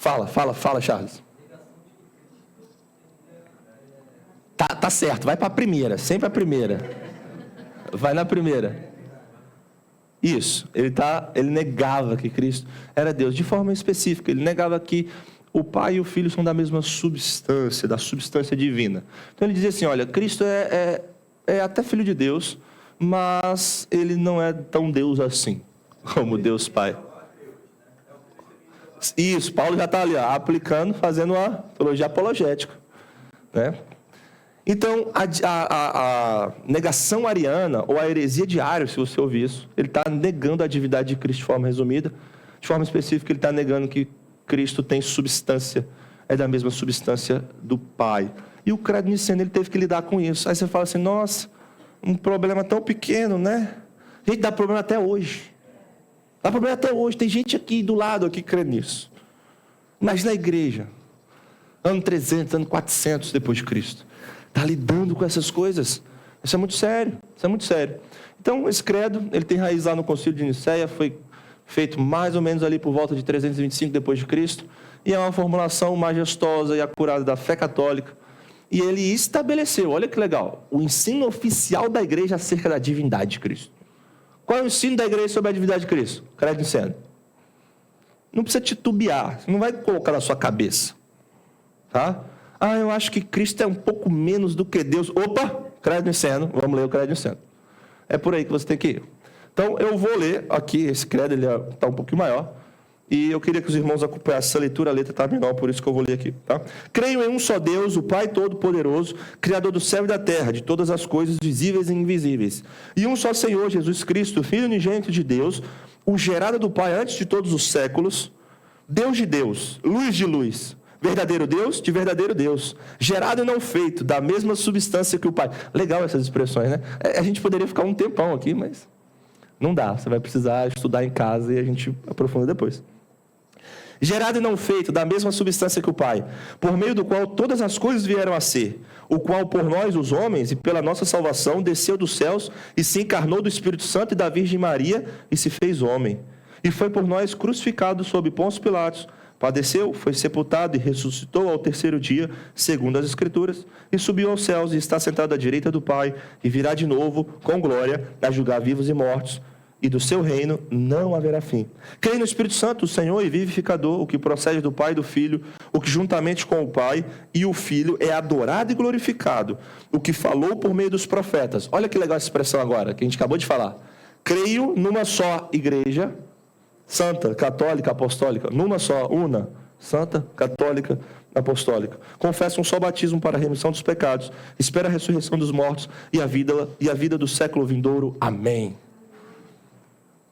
Fala, Charles. Tá certo, vai para a primeira, sempre a primeira. Vai na primeira. Isso, ele negava que Cristo era Deus, de forma específica. Ele negava que o Pai e o Filho são da mesma substância, da substância divina. Então ele dizia assim, olha, Cristo é até Filho de Deus, mas ele não é tão Deus assim, como Deus Pai. Isso, Paulo já está ali, aplicando, fazendo uma teologia apologética, né? Então, a negação ariana, ou a heresia de Ário, se você ouvir isso, ele está negando a divindade de Cristo de forma resumida. De forma específica, ele está negando que Cristo tem substância, é da mesma substância do Pai. E o credo niceno, ele teve que lidar com isso. Aí você fala assim, nossa, um problema tão pequeno, né? Gente, dá problema até hoje. Dá problema até hoje. Tem gente aqui do lado que crê nisso. Mas na igreja, ano 300, ano 400 depois de Cristo, está lidando com essas coisas. Isso é muito sério. Isso é muito sério. Então, esse credo, ele tem raiz lá no Concílio de Nicéia, foi feito mais ou menos ali por volta de 325 depois de Cristo, e é uma formulação majestosa e acurada da fé católica. E ele estabeleceu, olha que legal, o ensino oficial da igreja acerca da divindade de Cristo. Qual é o ensino da igreja sobre a divindade de Cristo? Credo niceno. Não precisa titubear, você não vai colocar na sua cabeça. Tá? Eu acho que Cristo é um pouco menos do que Deus. Opa, credo niceno, vamos ler o credo niceno. É por aí que você tem que ir. Então, eu vou ler aqui, esse credo, ele está um pouquinho maior, e eu queria que os irmãos acompanhassem essa leitura, a letra está menor, por isso que eu vou ler aqui. Tá? Creio em um só Deus, o Pai Todo-Poderoso, Criador do céu e da terra, de todas as coisas visíveis e invisíveis. E um só Senhor, Jesus Cristo, Filho unigênito de Deus, o gerado do Pai antes de todos os séculos, Deus de Deus, luz de luz, verdadeiro Deus de verdadeiro Deus, gerado e não feito, da mesma substância que o Pai. Legal essas expressões, né? A gente poderia ficar um tempão aqui, mas não dá. Você vai precisar estudar em casa e a gente aprofunda depois. Gerado e não feito, da mesma substância que o Pai, por meio do qual todas as coisas vieram a ser, o qual por nós, os homens, e pela nossa salvação, desceu dos céus e se encarnou do Espírito Santo e da Virgem Maria e se fez homem. E foi por nós crucificado sob Pôncio Pilatos, padeceu, foi sepultado e ressuscitou ao terceiro dia, segundo as Escrituras, e subiu aos céus e está sentado à direita do Pai, e virá de novo, com glória, a julgar vivos e mortos, e do seu reino não haverá fim. Creio no Espírito Santo, o Senhor e vivificador, o que procede do Pai e do Filho, o que juntamente com o Pai e o Filho é adorado e glorificado, o que falou por meio dos profetas. Olha que legal essa expressão agora, que a gente acabou de falar. Creio numa só igreja, santa, católica, apostólica, numa só, una, santa, católica, apostólica. Confessa um só batismo para a remissão dos pecados. Espera a ressurreição dos mortos e a vida do século vindouro. Amém.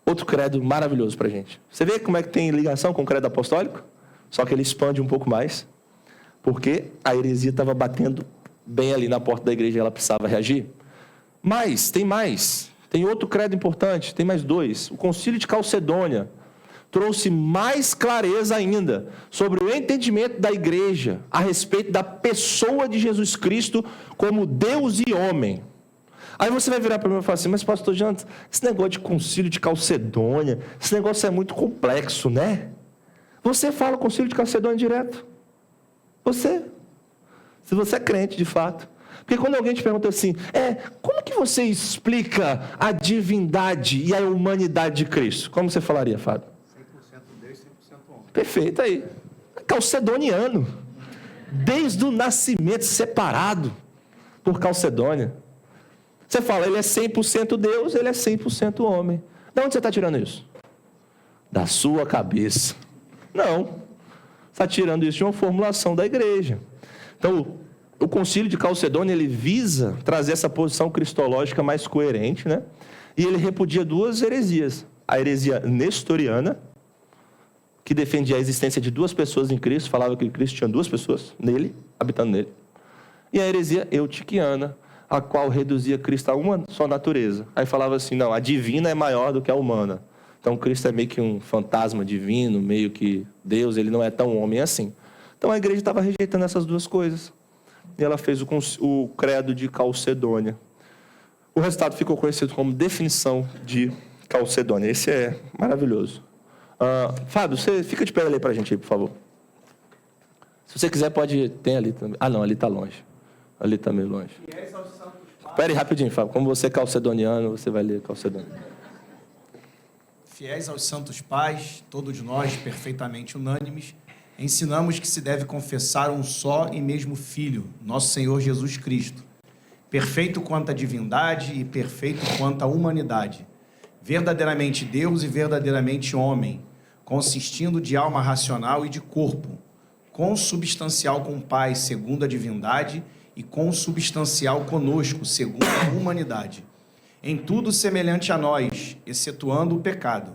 Outro credo maravilhoso para a gente. Você vê como é que tem ligação com o credo apostólico? Só que ele expande um pouco mais. Porque a heresia estava batendo bem ali na porta da igreja e ela precisava reagir. Mas, tem mais. Tem outro credo importante. Tem mais dois. O Concílio de Calcedônia trouxe mais clareza ainda sobre o entendimento da igreja a respeito da pessoa de Jesus Cristo como Deus e homem. Aí você vai virar para mim e falar assim, mas pastor Jantas, esse negócio de Concílio de Calcedônia, esse negócio é muito complexo, né? Você fala Concílio de Calcedônia direto. Se você é crente de fato. Porque quando alguém te pergunta assim, como que você explica a divindade e a humanidade de Cristo? Como você falaria, Fábio? 100% Deus, 100% homem. Perfeito aí. Calcedoniano. Desde o nascimento, separado por Calcedônia. Você fala, ele é 100% Deus, ele é 100% homem. De onde você está tirando isso? Da sua cabeça. Não. Você está tirando isso de uma formulação da igreja. Então, o Concílio de Calcedônia, ele visa trazer essa posição cristológica mais coerente, né? E ele repudia duas heresias. A heresia nestoriana, que defendia a existência de duas pessoas em Cristo, falava que Cristo tinha duas pessoas nele, habitando nele. E a heresia eutiquiana, a qual reduzia Cristo a uma só natureza. Aí falava assim, não, a divina é maior do que a humana. Então, Cristo é meio que um fantasma divino, meio que Deus, ele não é tão homem assim. Então, a igreja estava rejeitando essas duas coisas. E ela fez o credo de Calcedônia. O resultado ficou conhecido como definição de Calcedônia. Esse é maravilhoso. Fábio, você fica de pé ali para a gente aí, por favor. Se você quiser, pode... Tem ali também. Ah, não, ali está longe. Ali está meio longe. Espere rapidinho, Fábio. Como você é calcedoniano, você vai ler Calcedônia. Fiéis aos santos pais, todos nós, perfeitamente unânimes, ensinamos que se deve confessar um só e mesmo Filho, nosso Senhor Jesus Cristo, perfeito quanto à divindade e perfeito quanto à humanidade, verdadeiramente Deus e verdadeiramente homem, consistindo de alma racional e de corpo, consubstancial com o Pai, segundo a divindade, e consubstancial conosco, segundo a humanidade. Em tudo semelhante a nós, excetuando o pecado,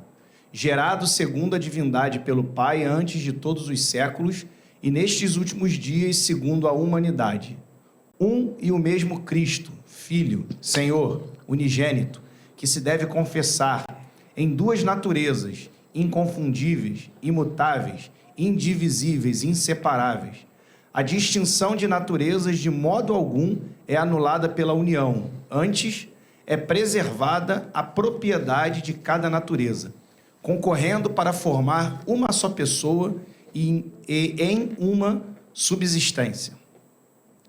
gerado segundo a divindade pelo Pai antes de todos os séculos, e nestes últimos dias segundo a humanidade. Um e o mesmo Cristo, Filho, Senhor, unigênito, que se deve confessar em duas naturezas, inconfundíveis, imutáveis, indivisíveis, inseparáveis. A distinção de naturezas de modo algum é anulada pela união. Antes, é preservada a propriedade de cada natureza, concorrendo para formar uma só pessoa e em uma subsistência.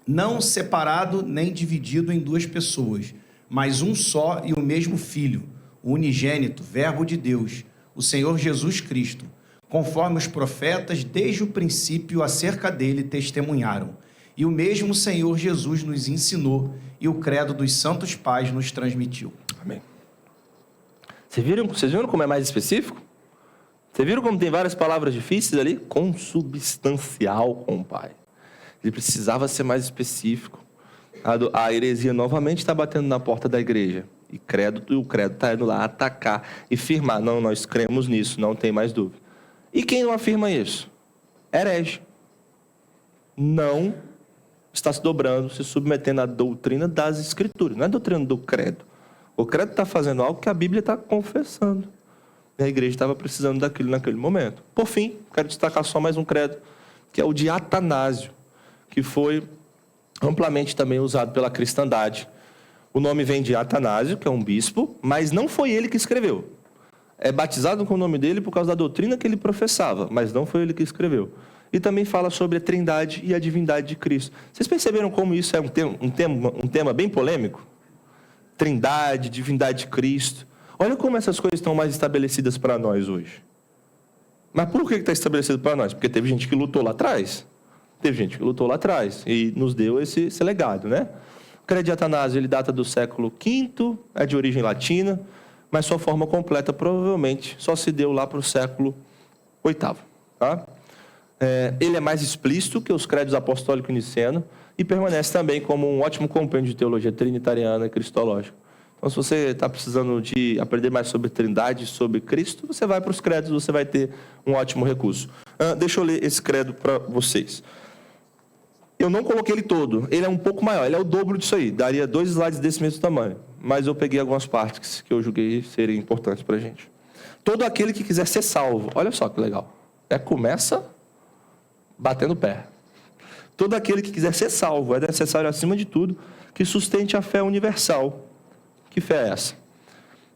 Não separado nem dividido em duas pessoas, mas um só e o mesmo Filho, o unigênito, Verbo de Deus, o Senhor Jesus Cristo, conforme os profetas desde o princípio acerca dele testemunharam. E o mesmo Senhor Jesus nos ensinou e o credo dos santos pais nos transmitiu. Amém. Vocês viram como é mais específico? Vocês viram como tem várias palavras difíceis ali? Consubstancial com o Pai. Ele precisava ser mais específico. A heresia novamente está batendo na porta da igreja. E o credo está indo lá atacar e firmar. Não, nós cremos nisso, não tem mais dúvida. E quem não afirma isso? Herege. Não está se dobrando, se submetendo à doutrina das Escrituras. Não é a doutrina do credo. O credo está fazendo algo que a Bíblia está confessando. E a igreja estava precisando daquilo naquele momento. Por fim, quero destacar só mais um credo, que é o de Atanásio, que foi amplamente também usado pela cristandade. O nome vem de Atanásio, que é um bispo, mas não foi ele que escreveu. É batizado com o nome dele por causa da doutrina que ele professava, mas não foi ele que escreveu. E também fala sobre a trindade e a divindade de Cristo. Vocês perceberam como isso é um tema bem polêmico? Trindade, divindade de Cristo. Olha como essas coisas estão mais estabelecidas para nós hoje. Mas por que está estabelecido para nós? Porque teve gente que lutou lá atrás. Teve gente que lutou lá atrás e nos deu esse legado, né? O credo de Atanásio, ele data do século V, é de origem latina, mas sua forma completa provavelmente só se deu lá para o século VIII. Tá? Ele é mais explícito que os credos apostólico e niceno e permanece também como um ótimo compêndio de teologia trinitariana e cristológica. Então, se você está precisando de aprender mais sobre Trindade, sobre Cristo, você vai para os credos, você vai ter um ótimo recurso. Deixa eu ler esse credo para vocês. Eu não coloquei ele todo, ele é um pouco maior, ele é o dobro disso aí, daria 2 slides desse mesmo tamanho, mas eu peguei algumas partes que eu julguei serem importantes para a gente. Todo aquele que quiser ser salvo, olha só que legal, começa batendo o pé. Todo aquele que quiser ser salvo, é necessário, acima de tudo, que sustente a fé universal. Que fé é essa?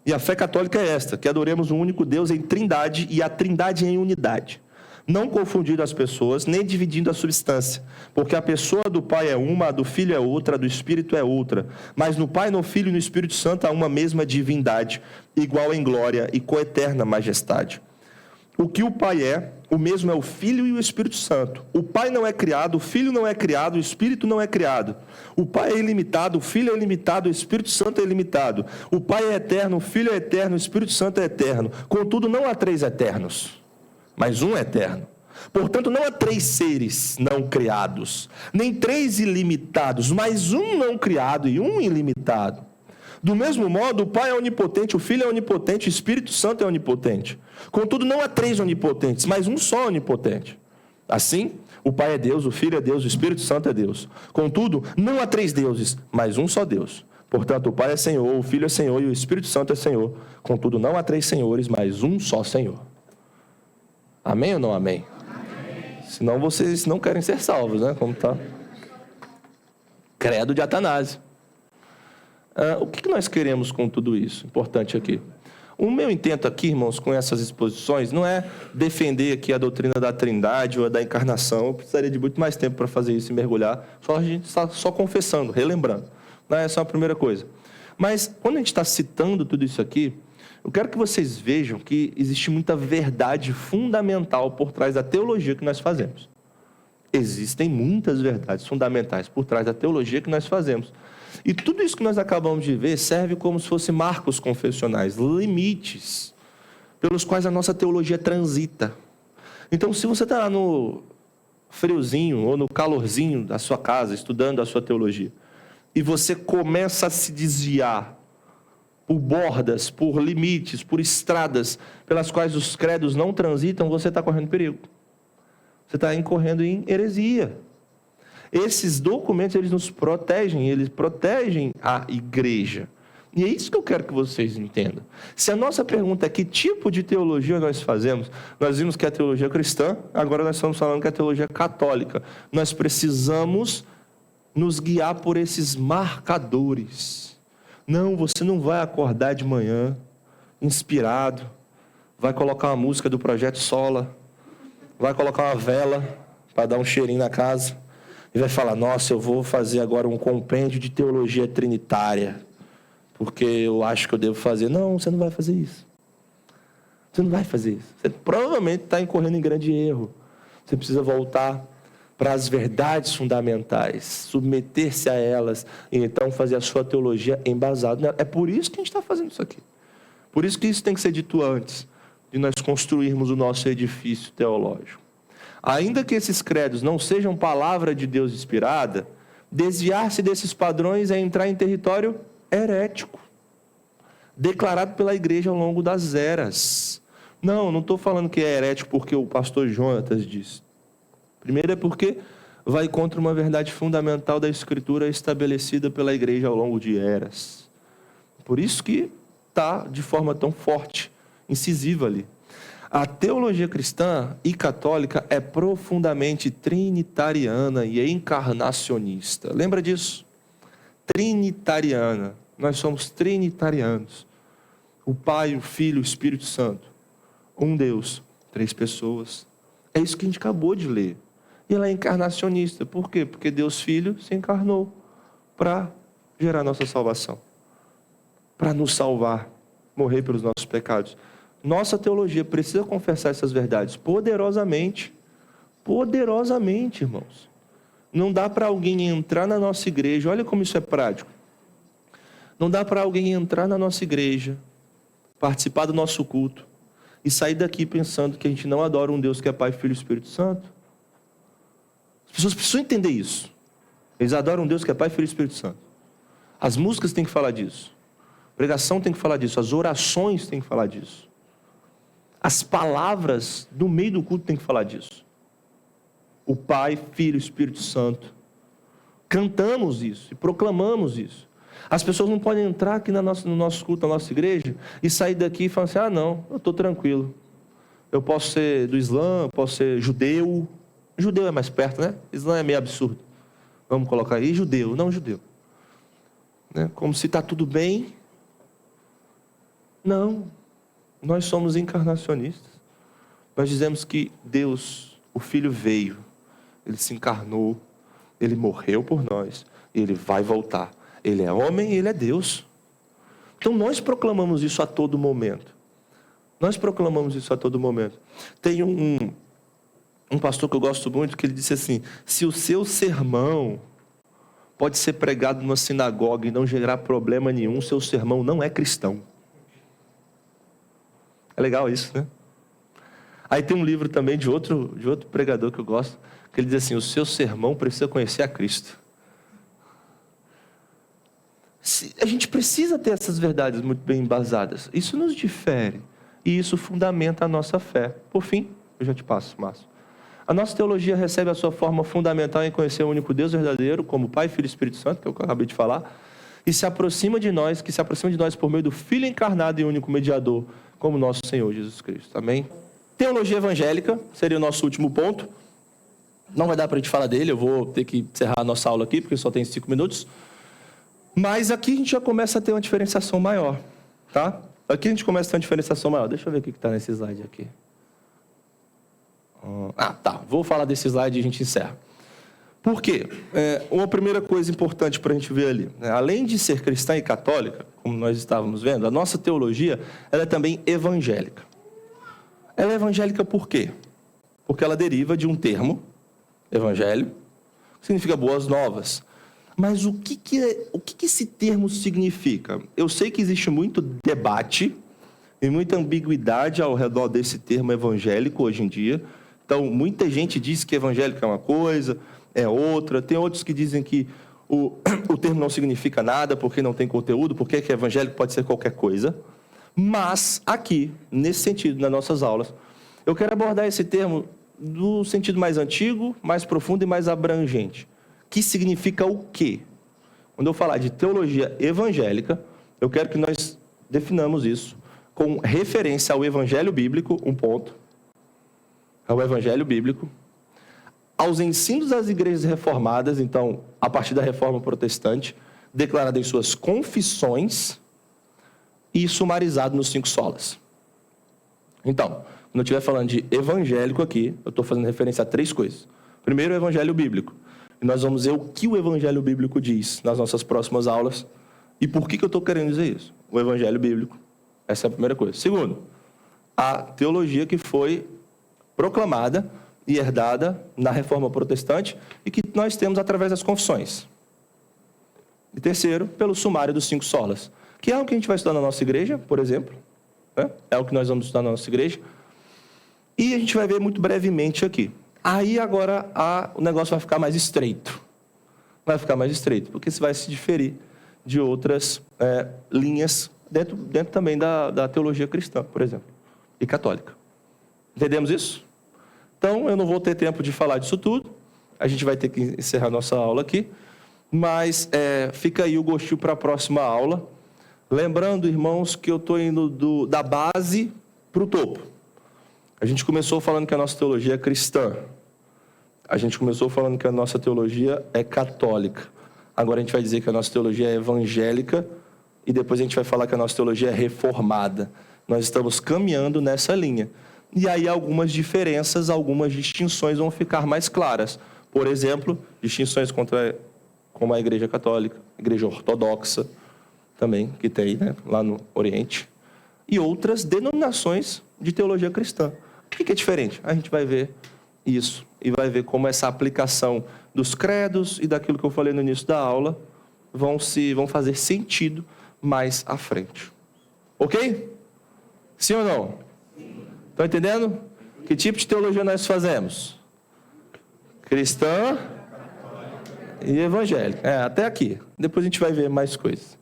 E a fé católica é esta, que adoremos um único Deus em trindade e a trindade em unidade. Não confundindo as pessoas, nem dividindo a substância, porque a pessoa do Pai é uma, a do Filho é outra, a do Espírito é outra. Mas no Pai, no Filho e no Espírito Santo há uma mesma divindade, igual em glória e coeterna majestade. O que o Pai é, o mesmo é o Filho e o Espírito Santo. O Pai não é criado, o Filho não é criado, o Espírito não é criado. O Pai é ilimitado, o Filho é ilimitado, o Espírito Santo é ilimitado. O Pai é eterno, o Filho é eterno, o Espírito Santo é eterno. Contudo, não há 3 eternos, mas um eterno. Portanto, não há 3 seres não criados, nem 3 ilimitados, mas um não criado e um ilimitado. Do mesmo modo, o Pai é onipotente, o Filho é onipotente, o Espírito Santo é onipotente. Contudo, não há 3 onipotentes, mas um só onipotente. Assim, o Pai é Deus, o Filho é Deus, o Espírito Santo é Deus. Contudo, não há 3 deuses, mas um só Deus. Portanto, o Pai é Senhor, o Filho é Senhor e o Espírito Santo é Senhor. Contudo, não há 3 senhores, mas um só Senhor. Amém ou não amém? Amém. Senão vocês não querem ser salvos, né? Como está? Credo de Atanásio. O que nós queremos com tudo isso? Importante aqui. O meu intento aqui, irmãos, com essas exposições, não é defender aqui a doutrina da Trindade ou da encarnação. Eu precisaria de muito mais tempo para fazer isso e mergulhar. A gente está só confessando, relembrando. Essa é a primeira coisa. Mas, quando a gente está citando tudo isso aqui, eu quero que vocês vejam que existe muita verdade fundamental por trás da teologia que nós fazemos. Existem muitas verdades fundamentais por trás da teologia que nós fazemos. E tudo isso que nós acabamos de ver serve como se fossem marcos confessionais, limites, pelos quais a nossa teologia transita. Então, se você está lá no friozinho ou no calorzinho da sua casa, estudando a sua teologia, e você começa a se desviar por bordas, por limites, por estradas pelas quais os credos não transitam, você está correndo perigo. Você está incorrendo em heresia. Esses documentos, eles nos protegem, eles protegem a igreja. E é isso que eu quero que vocês entendam. Se a nossa pergunta é que tipo de teologia nós fazemos, nós vimos que é a teologia cristã, agora nós estamos falando que é a teologia católica. Nós precisamos nos guiar por esses marcadores. Não, você não vai acordar de manhã inspirado, vai colocar uma música do Projeto Sola, vai colocar uma vela para dar um cheirinho na casa, e vai falar, nossa, eu vou fazer agora um compêndio de teologia trinitária, porque eu acho que eu devo fazer. Não, você não vai fazer isso. Você não vai fazer isso. Você provavelmente está incorrendo em grande erro. Você precisa voltar para as verdades fundamentais, submeter-se a elas, e então fazer a sua teologia embasada nela. É por isso que a gente está fazendo isso aqui. Por isso que isso tem que ser dito antes de nós construirmos o nosso edifício teológico. Ainda que esses credos não sejam palavra de Deus inspirada, desviar-se desses padrões é entrar em território herético, declarado pela igreja ao longo das eras. Não estou falando que é herético porque o pastor Jonatas disse. Primeiro é porque vai contra uma verdade fundamental da Escritura estabelecida pela igreja ao longo de eras. Por isso que está de forma tão forte, incisiva ali. A teologia cristã e católica é profundamente trinitariana e encarnacionista. Lembra disso? Trinitariana. Nós somos trinitarianos. O Pai, o Filho, o Espírito Santo. Um Deus, 3 pessoas. É isso que a gente acabou de ler. E ela é encarnacionista. Por quê? Porque Deus Filho se encarnou para gerar nossa salvação. Para nos salvar, morrer pelos nossos pecados. Nossa teologia precisa confessar essas verdades poderosamente. Poderosamente, irmãos. Não dá para alguém entrar na nossa igreja, olha como isso é prático. Não dá para alguém entrar na nossa igreja, participar do nosso culto e sair daqui pensando que a gente não adora um Deus que é Pai, Filho e Espírito Santo. As pessoas precisam entender isso. Eles adoram um Deus que é Pai, Filho e Espírito Santo. As músicas têm que falar disso. A pregação tem que falar disso. As orações têm que falar disso. As palavras no meio do culto têm que falar disso. O Pai, Filho e Espírito Santo. Cantamos isso e proclamamos isso. As pessoas não podem entrar aqui no nosso culto, na nossa igreja, e sair daqui e falar assim, não, eu estou tranquilo. Eu posso ser do Islã, eu posso ser judeu. Judeu é mais perto, né? Islã é meio absurdo. Vamos colocar aí, judeu, não judeu. Né? Como se está tudo bem. Não. Nós somos encarnacionistas. Nós dizemos que Deus, o Filho veio, Ele se encarnou, Ele morreu por nós, e Ele vai voltar. Ele é homem e Ele é Deus. Então nós proclamamos isso a todo momento. Nós proclamamos isso a todo momento. Tem um pastor que eu gosto muito, que ele disse assim, se o seu sermão pode ser pregado numa sinagoga e não gerar problema nenhum, seu sermão não é cristão. É legal isso, né? Aí tem um livro também de outro pregador que eu gosto, que ele diz assim, o seu sermão precisa conhecer a Cristo. A gente precisa ter essas verdades muito bem embasadas. Isso nos difere. E isso fundamenta a nossa fé. Por fim, eu já te passo, Márcio. A nossa teologia recebe a sua forma fundamental em conhecer o único Deus verdadeiro, como Pai, Filho e Espírito Santo, que eu acabei de falar, e se aproxima de nós por meio do Filho encarnado e único mediador, como nosso Senhor Jesus Cristo. Amém? Teologia evangélica seria o nosso último ponto. Não vai dar para a gente falar dele, eu vou ter que encerrar a nossa aula aqui, porque só tem 5 minutos. Mas aqui a gente já começa a ter uma diferenciação maior, tá? Aqui a gente começa a ter uma diferenciação maior. Deixa eu ver o que está nesse slide aqui. Tá. Vou falar desse slide e a gente encerra. Por quê? Uma primeira coisa importante para a gente ver ali. Além de ser cristã e católica, como nós estávamos vendo, a nossa teologia ela é também evangélica. Ela é evangélica por quê? Porque ela deriva de um termo, evangelho, que significa boas novas. Mas o que esse termo significa? Eu sei que existe muito debate e muita ambiguidade ao redor desse termo evangélico hoje em dia. Então, muita gente diz que evangélico é uma coisa, é outra. Tem outros que dizem que o termo não significa nada porque não tem conteúdo, porque que evangélico pode ser qualquer coisa. Mas, aqui, nesse sentido, nas nossas aulas, eu quero abordar esse termo do sentido mais antigo, mais profundo e mais abrangente. Que significa o quê? Quando eu falar de teologia evangélica, eu quero que nós definamos isso com referência ao evangelho bíblico, um ponto, ao evangelho bíblico, aos ensinos das igrejas reformadas, então, a partir da reforma protestante, declarada em suas confissões e sumarizado nos 5 solas. Então, quando eu estiver falando de evangélico aqui, eu estou fazendo referência a 3 coisas. Primeiro, o evangelho bíblico. E nós vamos ver o que o evangelho bíblico diz nas nossas próximas aulas e por que eu estou querendo dizer isso. O evangelho bíblico, essa é a primeira coisa. Segundo, a teologia que foi proclamada e herdada na reforma protestante e que nós temos através das confissões. E terceiro, pelo sumário dos 5 solas, que é o que a gente vai estudar na nossa igreja, por exemplo. Né? É o que nós vamos estudar na nossa igreja. E a gente vai ver muito brevemente aqui. Aí agora o negócio vai ficar mais estreito. Vai ficar mais estreito, porque isso vai se diferir de outras linhas dentro também da teologia cristã, por exemplo, e católica. Entendemos isso? Então, eu não vou ter tempo de falar disso tudo. A gente vai ter que encerrar nossa aula aqui. Mas fica aí o gostinho para a próxima aula. Lembrando, irmãos, que eu estou indo da base para o topo. A gente começou falando que a nossa teologia é cristã. A gente começou falando que a nossa teologia é católica. Agora a gente vai dizer que a nossa teologia é evangélica e depois a gente vai falar que a nossa teologia é reformada. Nós estamos caminhando nessa linha. E aí algumas diferenças, algumas distinções vão ficar mais claras. Por exemplo, distinções como a Igreja Católica, a Igreja Ortodoxa também, que tem, né, lá no Oriente, e outras denominações de teologia cristã. O que é diferente? A gente vai ver isso e vai ver como essa aplicação dos credos e daquilo que eu falei no início da aula vão fazer sentido mais à frente. Ok? Sim ou não? Estão entendendo? Que tipo de teologia nós fazemos? cristã e evangélica. Até aqui. Depois a gente vai ver mais coisas.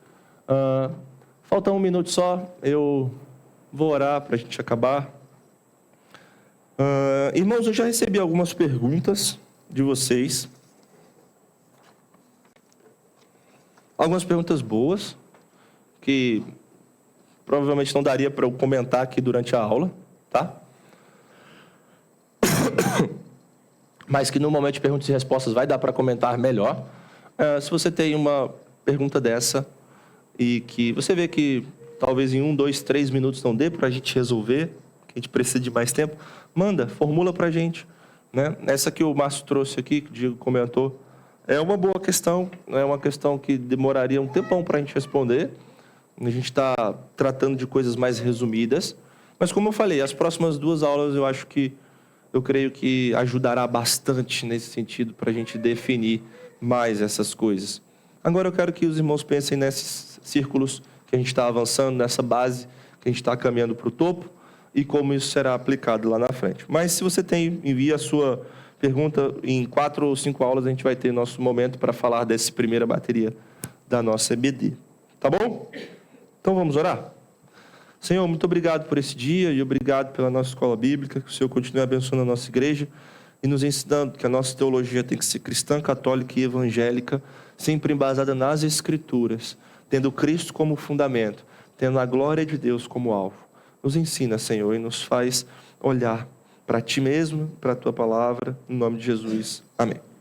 Falta 1 minuto só. Eu vou orar para a gente acabar. Irmãos, eu já recebi algumas perguntas de vocês. Algumas perguntas boas, que provavelmente não daria para eu comentar aqui durante a aula, tá? Mas que no momento de perguntas e respostas vai dar para comentar melhor. Se você tem uma pergunta dessa e que você vê que talvez em 1, 2, 3 minutos não dê para a gente resolver, que a gente precisa de mais tempo, manda, formula para a gente, né? Essa que o Márcio trouxe aqui, que o Diego comentou, é uma boa questão, é uma questão que demoraria um tempão para a gente responder. A gente está tratando de coisas mais resumidas, mas como eu falei, as próximas 2 aulas eu creio que ajudará bastante nesse sentido para a gente definir mais essas coisas. Agora eu quero que os irmãos pensem nesses círculos que a gente está avançando, nessa base que a gente está caminhando para o topo e como isso será aplicado lá na frente. Mas se você envie a sua pergunta, em 4 ou 5 aulas a gente vai ter nosso momento para falar dessa primeira bateria da nossa EBD. Tá bom? Então vamos orar? Senhor, muito obrigado por esse dia e obrigado pela nossa escola bíblica, que o Senhor continue abençoando a nossa igreja e nos ensinando que a nossa teologia tem que ser cristã, católica e evangélica, sempre embasada nas Escrituras, tendo Cristo como fundamento, tendo a glória de Deus como alvo. Nos ensina, Senhor, e nos faz olhar para Ti mesmo, para a Tua palavra, em nome de Jesus. Amém.